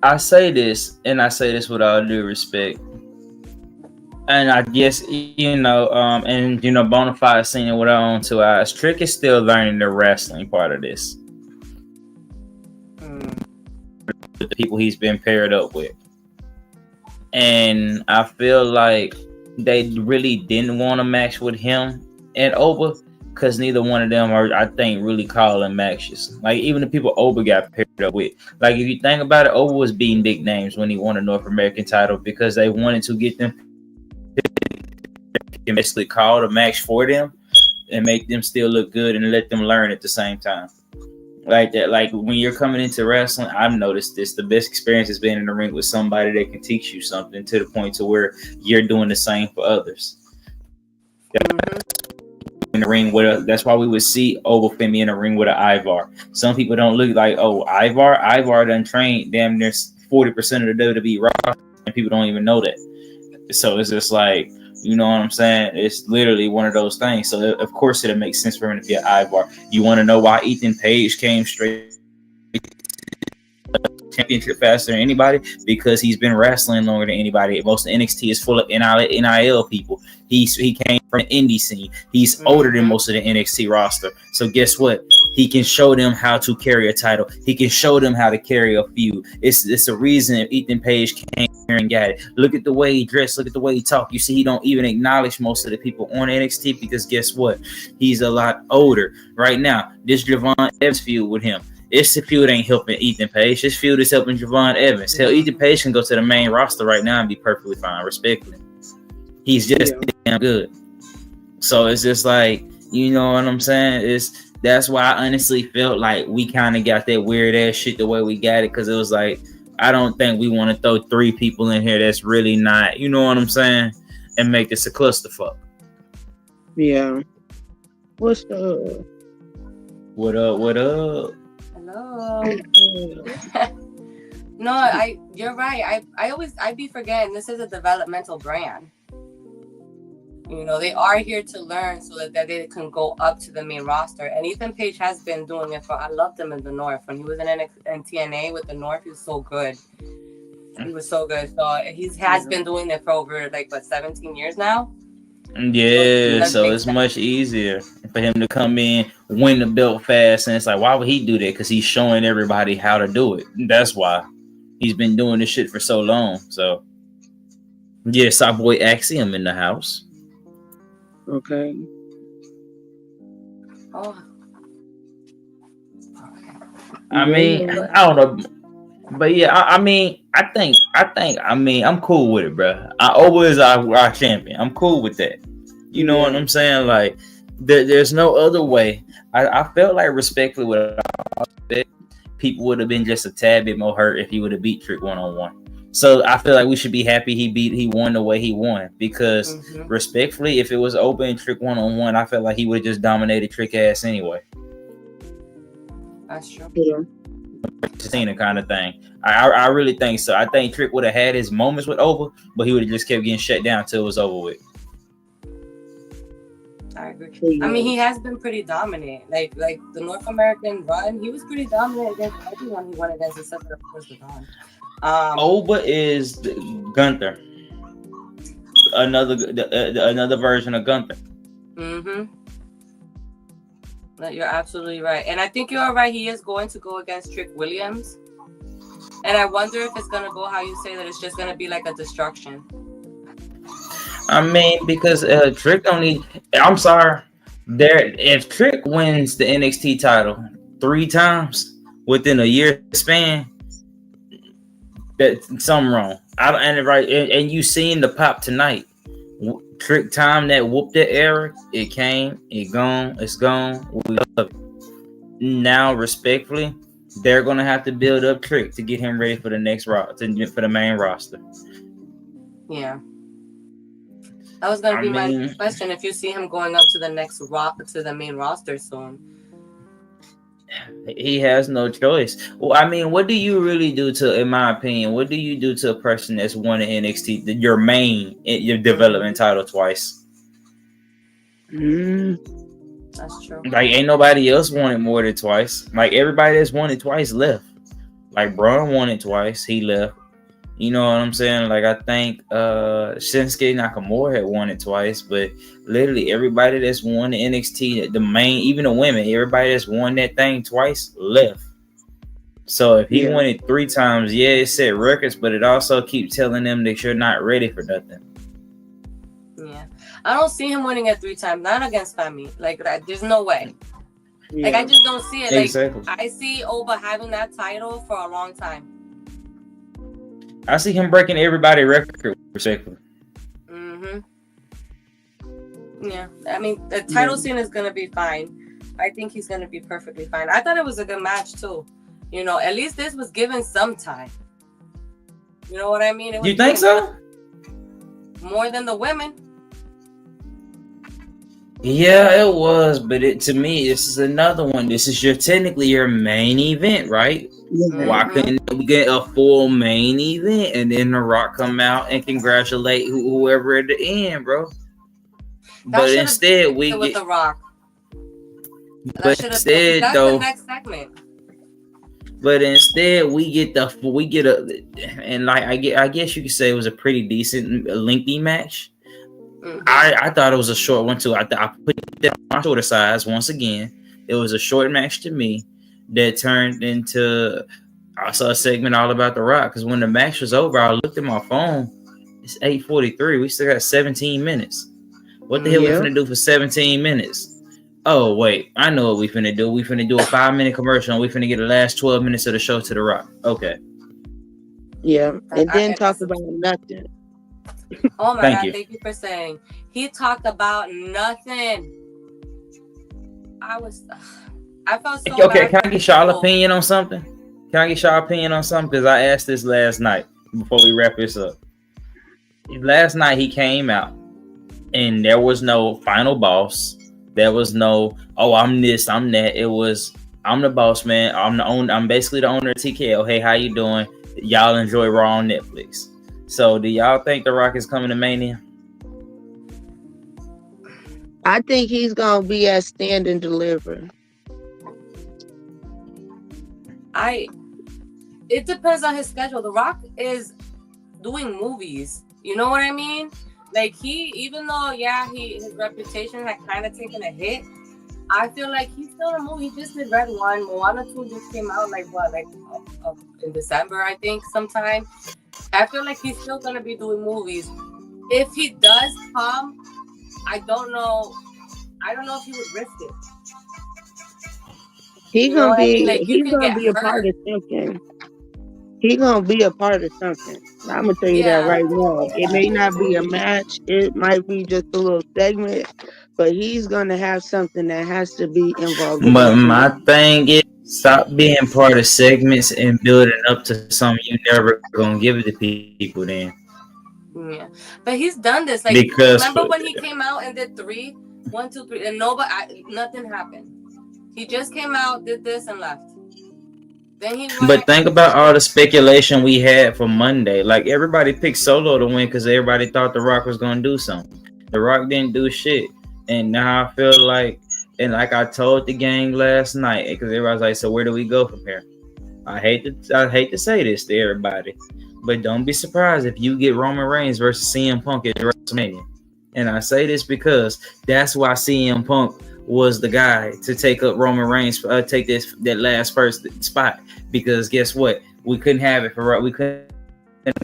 I say this, and I say this with all due respect. And I guess, you know, and, you know, Bonafide seen it with our own 2 eyes. Trick is still learning the wrestling part of this. The people he's been paired up with. And I feel like they really didn't want to match with him and Oba, because neither one of them are, I think, really calling matches. Like, even the people Oba got paired up with. Like, if you think about it, Oba was beating big names when he won a North American title because they wanted to get them basically call a match for them and make them still look good and let them learn at the same time. Like that, like when you're coming into wrestling, I've noticed this. The best experience has been in the ring with somebody that can teach you something to the point to where you're doing the same for others. In the ring with that's why we would see Oba Femi in the ring with an Ivar. Some people don't look like, oh, Ivar done trained damn near 40% of the WWE roster, and people don't even know that. So it's just like, you know what I'm saying? It's literally one of those things. So of course it'll make sense for him to be an Ivar. You want to know why Ethan Page came straight championship faster than anybody? Because he's been wrestling longer than anybody. Most of NXT is full of NIL people. He came from the indie scene. He's older than most of the NXT roster. So guess what? He can show them how to carry a title. He can show them how to carry a feud. It's a reason Ethan Page came here and got it. Look at the way he dressed. Look at the way he talked. You see, he don't even acknowledge most of the people on NXT because guess what? He's a lot older right now. This Javon Evans feud with him. This feud ain't helping Ethan Page. This feud is helping Javon Evans. Hell, Ethan Page can go to the main roster right now and be perfectly fine, respectfully. He's just damn good. So it's just like, you know what I'm saying? That's why I honestly felt like we kind of got that weird ass shit the way we got it, because it was like, I don't think we want to throw 3 people in here that's really not, you know what I'm saying, and make this a clusterfuck. Yeah. What's up? What up? What up? Hello. No, you're right. I be forgetting this is a developmental brand. You know, they are here to learn so that they can go up to the main roster. And Ethan Page has been doing it I loved him in the North. When he was in TNA with the North, he was so good. He was so good. So he has been doing it for over 17 years now. Yeah, so it's much easier for him to come in, win the belt fast, and it's like, why would he do that? Because he's showing everybody how to do it. That's why he's been doing this shit for so long. So, yes, our boy Axiom in the house. Okay. Oh. I mean, I don't know, but yeah, I mean, I'm cool with it, bro. Oba is our champion. I'm cool with that. You know what I'm saying? Like, there's no other way. I felt like respectfully with people would have been just a tad bit more hurt if he would have beat Trick 1-on-1. So I feel like we should be happy he won the way he won, because respectfully, if it was open Trick 1-on-1, I felt like he would have just dominated Trick ass anyway. That's true. Yeah. Cena kind of thing. I really think so. I think Trick would have had his moments with Oba, but he would have just kept getting shut down until it was over with. I agree. I mean, he has been pretty dominant. Like the North American run, he was pretty dominant against everyone he went against, except for, of course, the Don. Oba is Gunther, another version of Gunther. You're absolutely right, and I think you're right. He is going to go against Trick Williams, and I wonder if it's gonna go how you say that. It's just gonna be like a destruction. I mean, because Trick don't need. I'm sorry. If Trick wins the NXT title 3 times within a year span, that's something wrong. And you seen the pop tonight. Trick time that whooped that era. It came, it gone, it's gone. We love it. Now, respectfully, they're gonna have to build up Trick to get him ready for the next for the main roster. Yeah. That was gonna be my question. If you see him going up to the next to the main roster soon, he has no choice. Well, I mean, what do you really do in my opinion, what do you do to a person that's won an NXT, your development title twice? That's true. Like, ain't nobody else won it more than twice. Like, everybody that's won it twice left. Like, Braun won it twice, he left. You know what I'm saying? Like, I think Shinsuke Nakamura had won it twice, but literally everybody that's won the NXT, even the women, everybody that's won that thing twice left. So if he won it 3 times, it set records, but it also keeps telling them that you're not ready for nothing. Yeah. I don't see him winning it 3 times, not against Femi. Like, there's no way. Like, I just don't see it. Like, exactly. I see Oba having that title for a long time. I see him breaking everybody's record, respectfully. Yeah, I mean, the title scene is gonna be fine. I think he's gonna be perfectly fine. I thought it was a good match too. You know, at least this was given some time. You know what I mean? You think so? More than the women. Yeah, it was, but to me, this is another one. This is technically your main event, right? Why couldn't we get a full main event and then The Rock come out and congratulate whoever at the end, bro? But instead, we get The Rock. But instead, though, the next segment. But instead, we get and like I guess you could say it was a pretty decent, lengthy match. I thought it was a short one too. I put that on my shorter size once again. It was a short match to me that turned into I saw a segment all about The Rock, because when the match was over, I looked at my phone. It's 8:43. We still got 17 minutes. What the hell we finna do for 17 minutes? Oh wait, I know what we finna do. We finna do a 5-minute commercial, and we finna get the last 12 minutes of the show to The Rock. Okay. Yeah, and then talk about nothing. Oh my God, thank you for saying. He talked about nothing. I felt so okay, can I get y'all opinion on something? Because I asked this last night before we wrap this up. Last night he came out and there was no final boss. There was no, I'm this, I'm that. It was, I'm the boss man. I'm basically the owner of TKO. Hey, how you doing? Y'all enjoy Raw on Netflix. So do y'all think The Rock is coming to Mania? I think he's gonna be at Stand and Deliver. It depends on his schedule. The Rock is doing movies. You know what I mean? Like even though his reputation had kind of taken a hit, I feel like he's still in a movie. He just did Red 1. Moana 2 just came out in December, I think, sometime. I feel like he's still gonna be doing movies. If he does come, I don't know if he would risk it. He's You know gonna what I mean? be Like, you he's can gonna get be a part hurt. of something. He's gonna be a part of something. I'm gonna tell you that Yeah. right now. It may not be a match. It might be just a little segment, but he's gonna have something that has to be involved in But this my movie. thing is, stop being part of segments and building up to something you never gonna give it to people. Then Yeah, but he's done this. Like, because remember when he came out and did 1, 2, 3, and nothing happened. He just came out, did this, and left. Then he went. But think about all the speculation we had for Monday. Like everybody picked Solo to win because everybody thought The Rock was gonna do something. The Rock didn't do shit, and now I feel like, and like I told the gang last night, because everybody's like, "So where do we go from here?" I hate to say this to everybody, but don't be surprised if you get Roman Reigns versus CM Punk at WrestleMania. And I say this because that's why CM Punk was the guy to take up Roman Reigns, take that last first spot. Because guess what? We couldn't have it for we couldn't have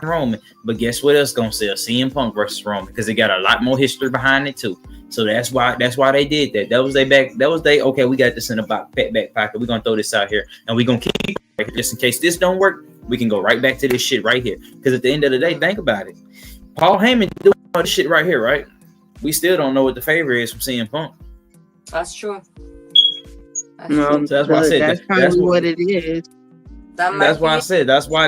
Roman, but guess what else gonna sell? CM Punk versus Roman, because they got a lot more history behind it too. So that's why they did that. That was okay, we got this in the back pocket. We're gonna throw this out here and we're gonna keep it just in case this don't work. We can go right back to this shit right here. Because at the end of the day, think about it. Paul Heyman doing all this shit right here, right? We still don't know what the favor is from CM Punk. That's true. No, So that's why I said that's probably what it is. That's why I said that's why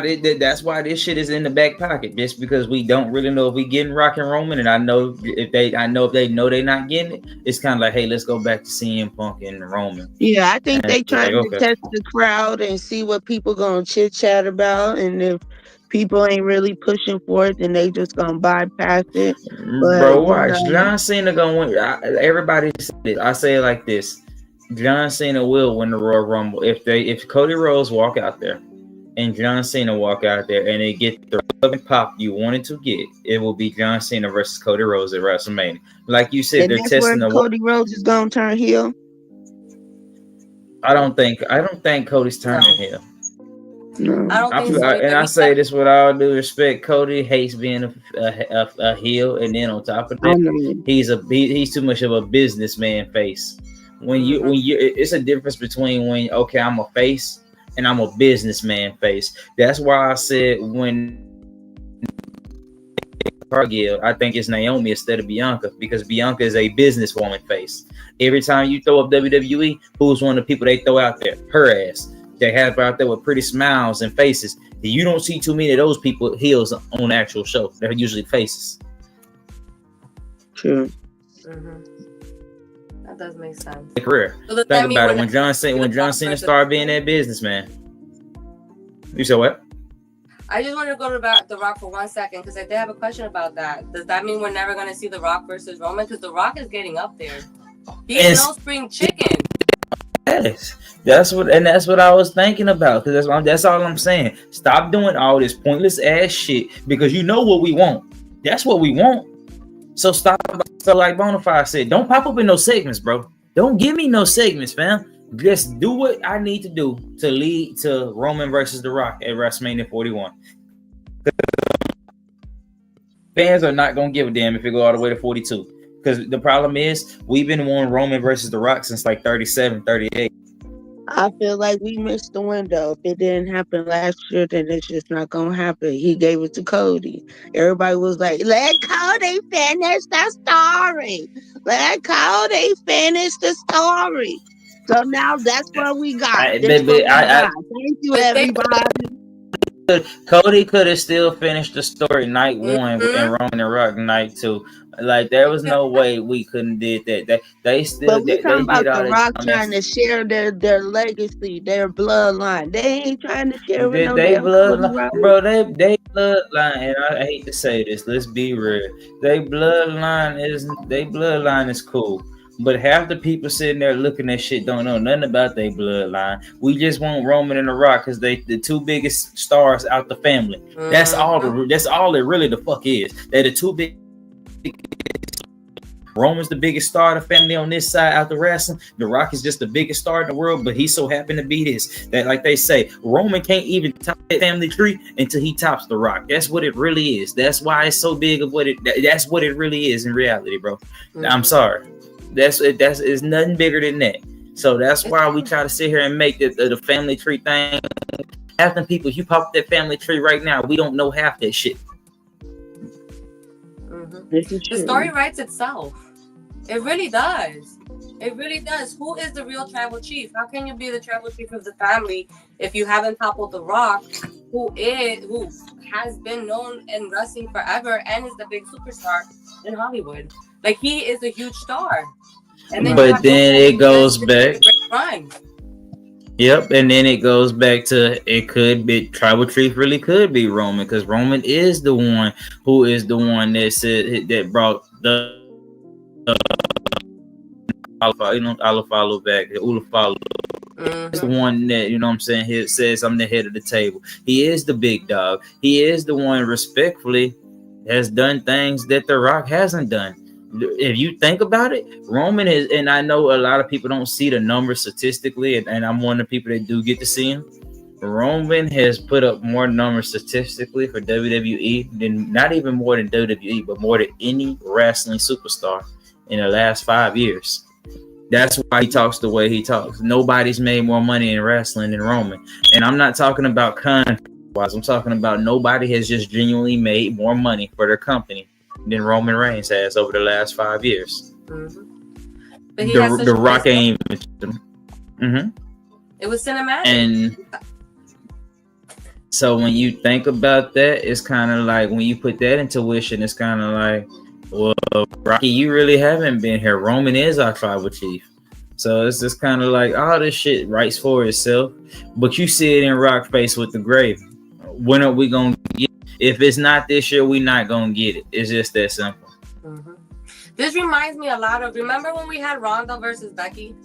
this shit is in the back pocket, just because we don't really know if we getting Rock and Roman, and I know if they know they're not getting it, it's kind of like, hey, let's go back to CM Punk and Roman. Yeah, I think And they trying like, to test the crowd and see what people gonna chit chat about, and if people ain't really pushing for it, then they just gonna bypass it. But, bro, watch John Cena gonna win. Everybody said it. I say it like this. John Cena will win the Royal Rumble if Cody Rhodes walk out there and John Cena walk out there and they get the love and pop you wanted to get. It will be John Cena versus Cody Rhodes at WrestleMania. Like you said, and they're that's testing where Cody Rhodes is gonna turn heel. I don't think Cody's turning heel. No. I don't think so. And I say this with all due respect. Cody hates being a heel, and then on top of that, he's too much of a businessman face. When you it's a difference between when I'm a face and I'm a businessman face. That's why I said when Cargill, I think it's Naomi instead of Bianca, because Bianca is a businesswoman face. Every time you throw up WWE, who's one of the people they throw out there? Her ass. They have her out there with pretty smiles and faces. You don't see too many of those people heels on the actual show. They're usually faces. True. That does make sense. Career. So think about it. When John Cena started being that businessman. You said what? I just want to go to The Rock for 1 second because I did have a question about that. Does that mean we're never going to see The Rock versus Roman? Because The Rock is getting up there. He's no spring chicken. Yes, that's what I was thinking about. Because that's all I'm saying. Stop doing all this pointless ass shit because you know what we want. That's what we want. So stop. So like Bonafide said, don't pop up in no segments, bro. Don't give me no segments, fam. Just do what I need to do to lead to Roman versus The Rock at WrestleMania 41. Fans are not gonna give a damn if it go all the way to 42. Because the problem is we've been wanting Roman versus The Rock since like 37, 38. I feel like we missed the window. If it didn't happen last year, then it's just not gonna happen. He gave it to Cody. Everybody was like, "Let Cody finish the story. Let Cody finish the story." So now that's what we got. Thank you, everybody. Cody could have still finished the story night one Mhm. and Roman and Rock night two. Like there was no way we couldn't did that. They still But we they talking did about all The that Rock dumbass. trying to share their legacy, their bloodline. They ain't trying to share with no They damn Cody bloodline, Rhodes. bro. They bloodline, and I hate to say this. Let's be real. They bloodline is cool, but half the people sitting there looking at shit don't know nothing about their bloodline. We just want Roman and The Rock because they the two biggest stars out the family. That's all. That's all it really the fuck is. They're the two big. Roman's the biggest star of the family on this side out the wrestling. The Rock is just the biggest star in the world, but he so happened to be this. That, like they say, Roman can't even top that family tree until he tops The Rock. That's what it really is. That's why it's so big of that's what it really is in reality, bro. I'm sorry. That's it's nothing bigger than that. So that's why we try to sit here and make the family tree thing. Half the people, you pop that family tree right now, we don't know half that shit. The story writes itself. It really does. It really does. Who is the real tribal chief? How can you be the tribal chief of the family if you haven't toppled The Rock, who has been known in wrestling forever and is the big superstar in Hollywood? Like, he is a huge star. And then but then it goes back. Run. Yep, and then it goes back to it could be tribal chief really could be Roman because Roman is the one who is the one that said that brought the Ulafalo back, the Ulafalo. Is the one that, you know what I'm saying, he says I'm the head of the table. He is the big dog. He is the one respectfully has done things that The Rock hasn't done. If you think about it, Roman is, and I know a lot of people don't see the numbers statistically, and I'm one of the people that do get to see him. Roman has put up more numbers statistically for WWE than not even more than WWE, but more than any wrestling superstar in the last 5 years. That's why he talks the way he talks. Nobody's made more money in wrestling than Roman. And I'm not talking about contract-wise. I'm talking about nobody has just genuinely made more money for their company than Roman Reigns has over the last 5 years. But he the Rock ain't even. It was cinematic. And so when you think about that, it's kind of like when you put that intuition, it's kind of like, well, Rocky, you really haven't been here. Roman is our tribal chief. So it's just kind of like all this shit writes for itself. But you see it in Rock face with the grave. When are we going to get it? If it's not this year, we're not going to get it. It's just that simple. This reminds me a lot of, remember when we had Ronda versus Becky?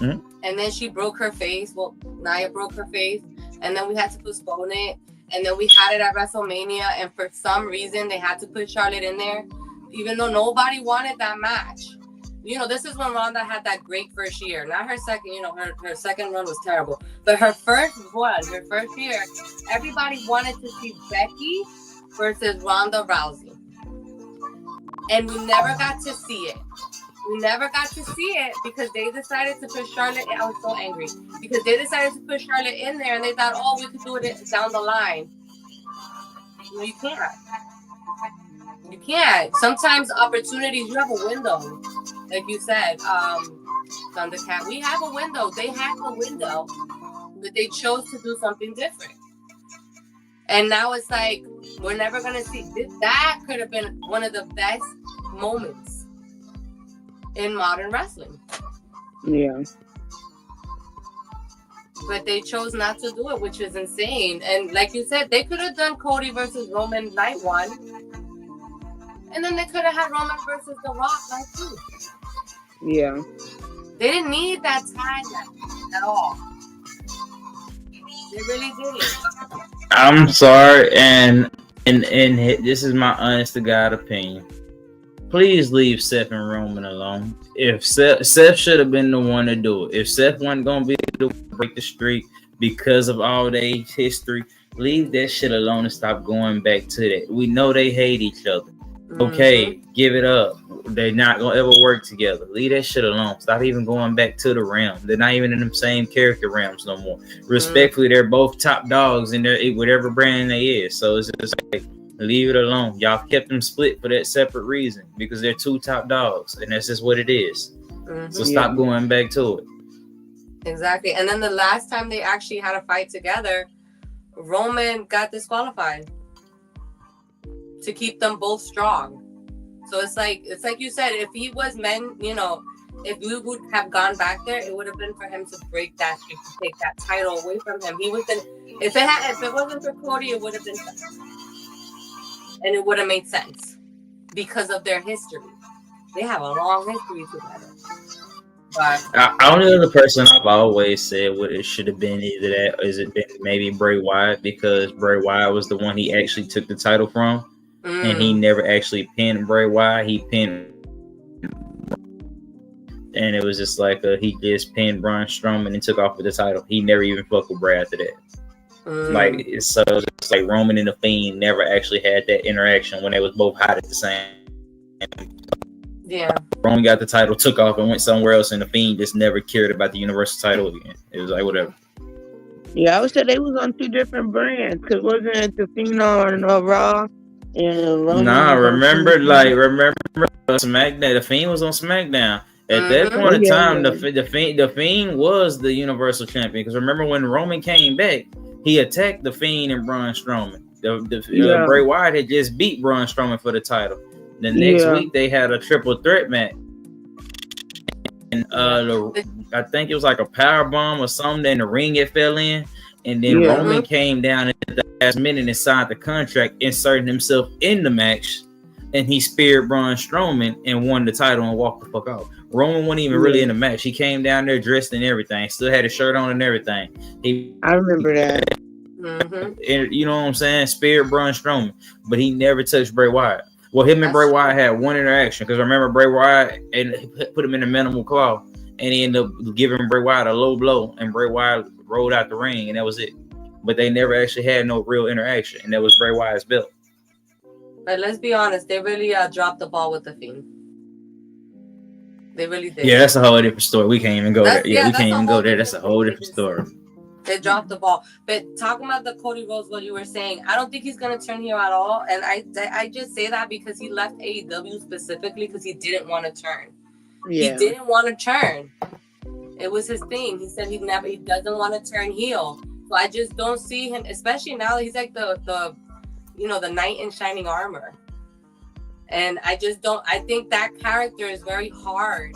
And then she broke her face. Well, Nia broke her face. And then we had to postpone it. And then we had it at WrestleMania. And for some reason, they had to put Charlotte in there. Even though nobody wanted that match. You know, this is when Ronda had that great first year. Not her second, you know, her second run was terrible. But her first year, everybody wanted to see Becky versus Ronda Rousey. And we never got to see it. We never got to see it because they decided to put Charlotte. I was so angry because they decided to put Charlotte in there and they thought, oh, we could do it down the line. No, you can't. You can't. Sometimes opportunities, you have a window. Like you said, Thundercat, we have a window. They had a window, but they chose to do something different. And now it's like, we're never going to see. That could have been one of the best moments in modern wrestling. Yeah. But they chose not to do it, which is insane. And like you said, they could have done Cody versus Roman night 1. And then they could have had Roman versus The Rock night 2. Yeah. They didn't need that tag at all. They really didn't. I'm sorry, and this is my honest to God opinion. Please leave Seth and Roman alone. If Seth should have been the one to do it. If Seth wasn't gonna be able to break the streak because of all their history, leave that shit alone and stop going back to that. We know they hate each other. Okay, give it up. They're not gonna ever work together. Leave that shit alone. Stop even going back to the realm. They're not even in the same character realms no more. Respectfully, they're both top dogs in their whatever brand they is. So it's just like, leave it alone. Y'all kept them split for that separate reason because they're two top dogs, and that's just what it is. So stop going back to it. Exactly. And then the last time they actually had a fight together, Roman got disqualified to keep them both strong. So it's like you said, if he was men, you know, if we would have gone back there, it would have been for him to break that streak, to take that title away from him. He was if it wasn't for Cody, it would have been, and it would have made sense because of their history. They have a long history together. But only other person I've always said what it should have been either that, or is it been maybe Bray Wyatt, because Bray Wyatt was the one he actually took the title from, and he never actually pinned Bray Wyatt. He pinned, and it was just like he just pinned Braun Strowman and took off with the title. He never even fucked with Bray after that. Like, so it's like Roman and the Fiend never actually had that interaction when they was both hot at the same. Yeah. Roman got the title, took off, and went somewhere else, and the Fiend just never cared about the Universal title again. It was like whatever. Yeah, I would say they was on two different brands, because wasn't it the Fiend on Raw and Roman? Nah, remember SmackDown? The Fiend was on SmackDown. At that point in time, the Fiend was the Universal Champion. Because remember when Roman came back, he attacked the Fiend and Braun Strowman. Bray Wyatt had just beat Braun Strowman for the title. The next week they had a triple threat match, and I think it was like a power bomb or something. Then the ring it fell in, and then Roman came down at the last minute and signed the contract, inserting himself in the match, and he speared Braun Strowman and won the title and walked the fuck out. Roman wasn't even really in the match. He came down there dressed and everything, still had a shirt on and everything. I remember that. And, you know what I'm saying? Speared Braun Strowman, but he never touched Bray Wyatt. Well, him and Bray Wyatt had one interaction, because remember Bray Wyatt and put him in the minimal claw, and he ended up giving Bray Wyatt a low blow, and Bray Wyatt rolled out the ring, and that was it. But they never actually had no real interaction, and that was Bray Wyatt's belt. But let's be honest, they really dropped the ball with the Fiend. They really did. Yeah, that's a whole different story. We can't even go there. Yeah, we can't even go there. That's a whole different story. They dropped the ball. But talking about the Cody Rhodes, what you were saying, I don't think he's going to turn heel at all. And I just say that because he left AEW specifically because he didn't want to turn. Yeah. He didn't want to turn. It was his thing. He said he doesn't want to turn heel. So I just don't see him, especially now that he's like the knight in shining armor. And I think that character is very hard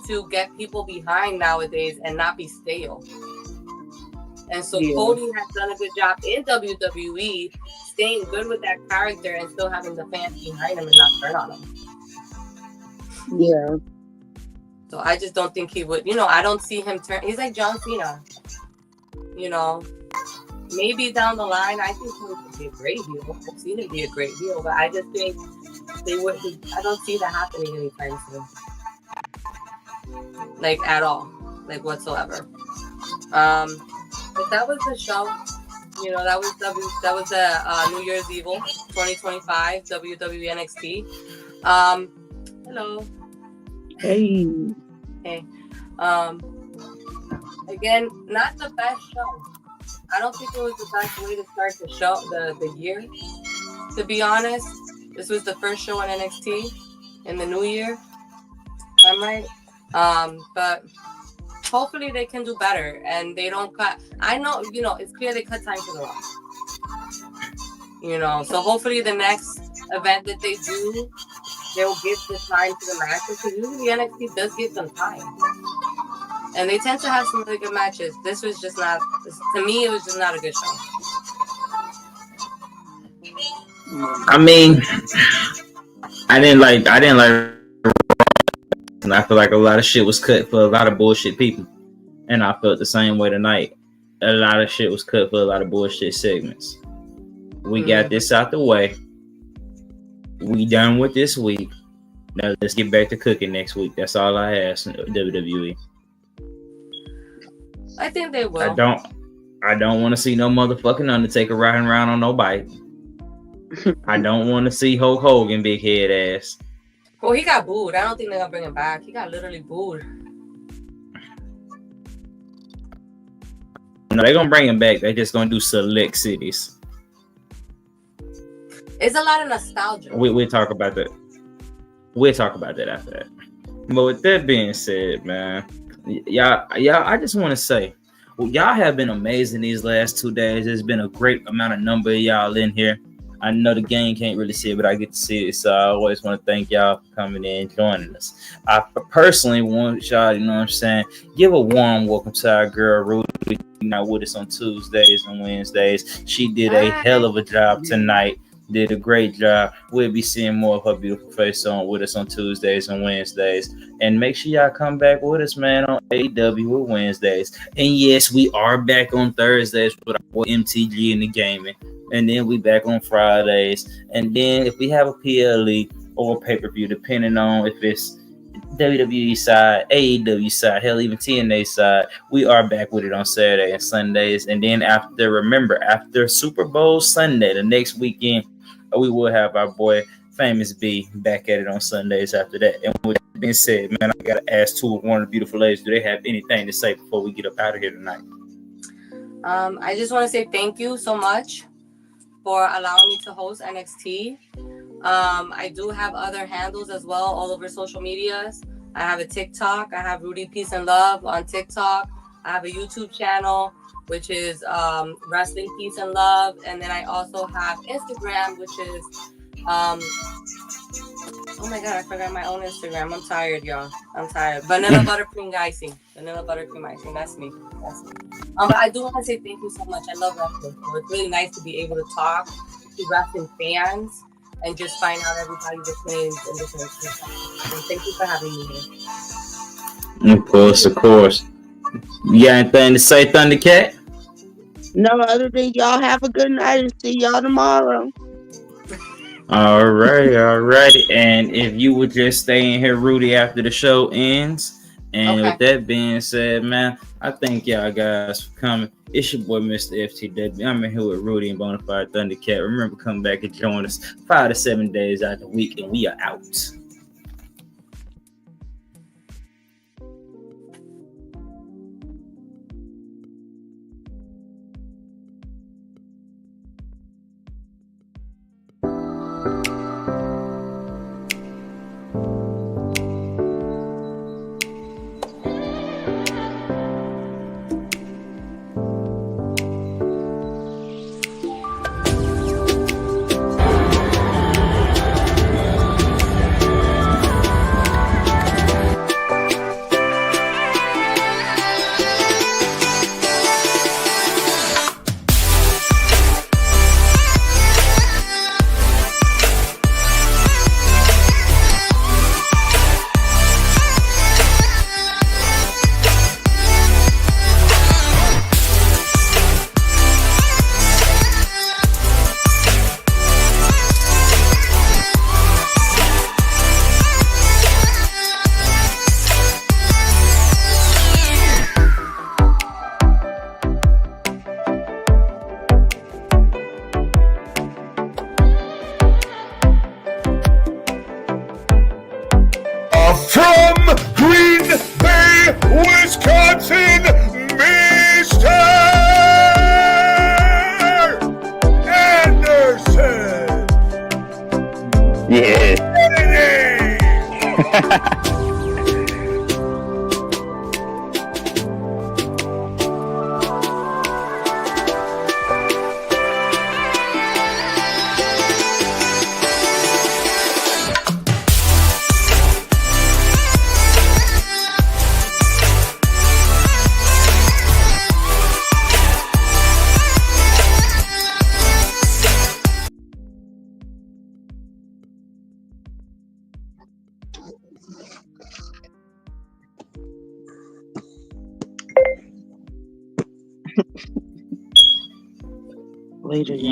to get people behind nowadays and not be stale. And so Cody has done a good job in WWE, staying good with that character and still having the fans behind him and not turn on him. Yeah. So I just don't think he would, I don't see him turn. He's like John Cena. Maybe down the line, I think he would be a great heel. I've seen him be a great heel, but I just think I don't see that happening anytime soon. Like, at all. Like, whatsoever. But that was the show. That was the New Year's Evil 2025 WWE NXT. Hello. Hey. Again, not the best show. I don't think it was the best way to start the show, the year. To be honest, this was the first show on NXT in the new year. I'm right. But hopefully they can do better and they don't cut. I know, it's clear they cut time for the Raw. So hopefully the next event that they do, they'll give the time to the matches, because usually NXT does give them time. And they tend to have some really good matches. This was just not, to me, it was just not a good show. I mean, I didn't like, and I feel like a lot of shit was cut for a lot of bullshit people. And I felt the same way tonight. A lot of shit was cut for a lot of bullshit segments. We got this out the way. We done with this week. Now let's get back to cooking next week. That's all I ask in WWE. I think they will. I don't want to see no motherfucking Undertaker riding around on no bike. I don't want to see Hulk Hogan big head ass. Well, he got booed. I don't think they're gonna bring him back. He got literally booed. No, they're gonna bring him back. They're just gonna do select cities. It's a lot of nostalgia. We'll talk about that. We'll talk about that after that. But with that being said, man, y'all, I just want to say, Well, y'all have been amazing these last 2 days. There's been a great amount of number of y'all in here. I know the gang can't really see it, but I get to see it. So I always want to thank y'all for coming in and joining us. I personally want y'all, you know what I'm saying, give a warm welcome to our girl, Rudy, not with us on Tuesdays and Wednesdays. She did a hell of a job tonight. Did a great job. We'll be seeing more of her beautiful face on with us on Tuesdays and Wednesdays. And make sure y'all come back with us, man, on AEW with Wednesdays. And yes, we are back on Thursdays with our boy MTG in the gaming. And then we back on Fridays. And then if we have a PLE or a pay-per-view, depending on if it's WWE side, AEW side, hell, even TNA side, we are back with it on Saturday and Sundays. And then after Super Bowl Sunday, the next weekend, we will have our boy Famous B back at it on Sundays after that. And with that being said, man, I gotta ask one of the beautiful ladies, do they have anything to say before we get up out of here tonight? I just want to say thank you so much for allowing me to host NXT. I do have other handles as well all over social medias. I have a TikTok. I have Rudy Peace and Love on TikTok. I have a YouTube channel, which is Wrestling Peace and Love. And then I also have Instagram, which is, oh my God, I forgot my own Instagram. I'm tired, y'all. I'm tired. Vanilla Buttercream Icing. Vanilla Buttercream Icing. That's me. But I do want to say thank you so much. I love wrestling. So it's really nice to be able to talk to wrestling fans and just find out everybody's opinions and different stuff. And thank you for having me here. Of course. You got anything to say, Thundercat? No, other than y'all have a good night and see y'all tomorrow. All right. And if you would just stay in here, Rudy, after the show ends. And with that being said, man, I thank y'all guys for coming. It's your boy, Mr. FTW. I'm in here with Rudy and Bonafide Thundercat. Remember, come back and join us 5 to 7 days out of the week, and we are out. From Green Bay, Wisconsin, Mr. Anderson. Yeah. Later, y'all.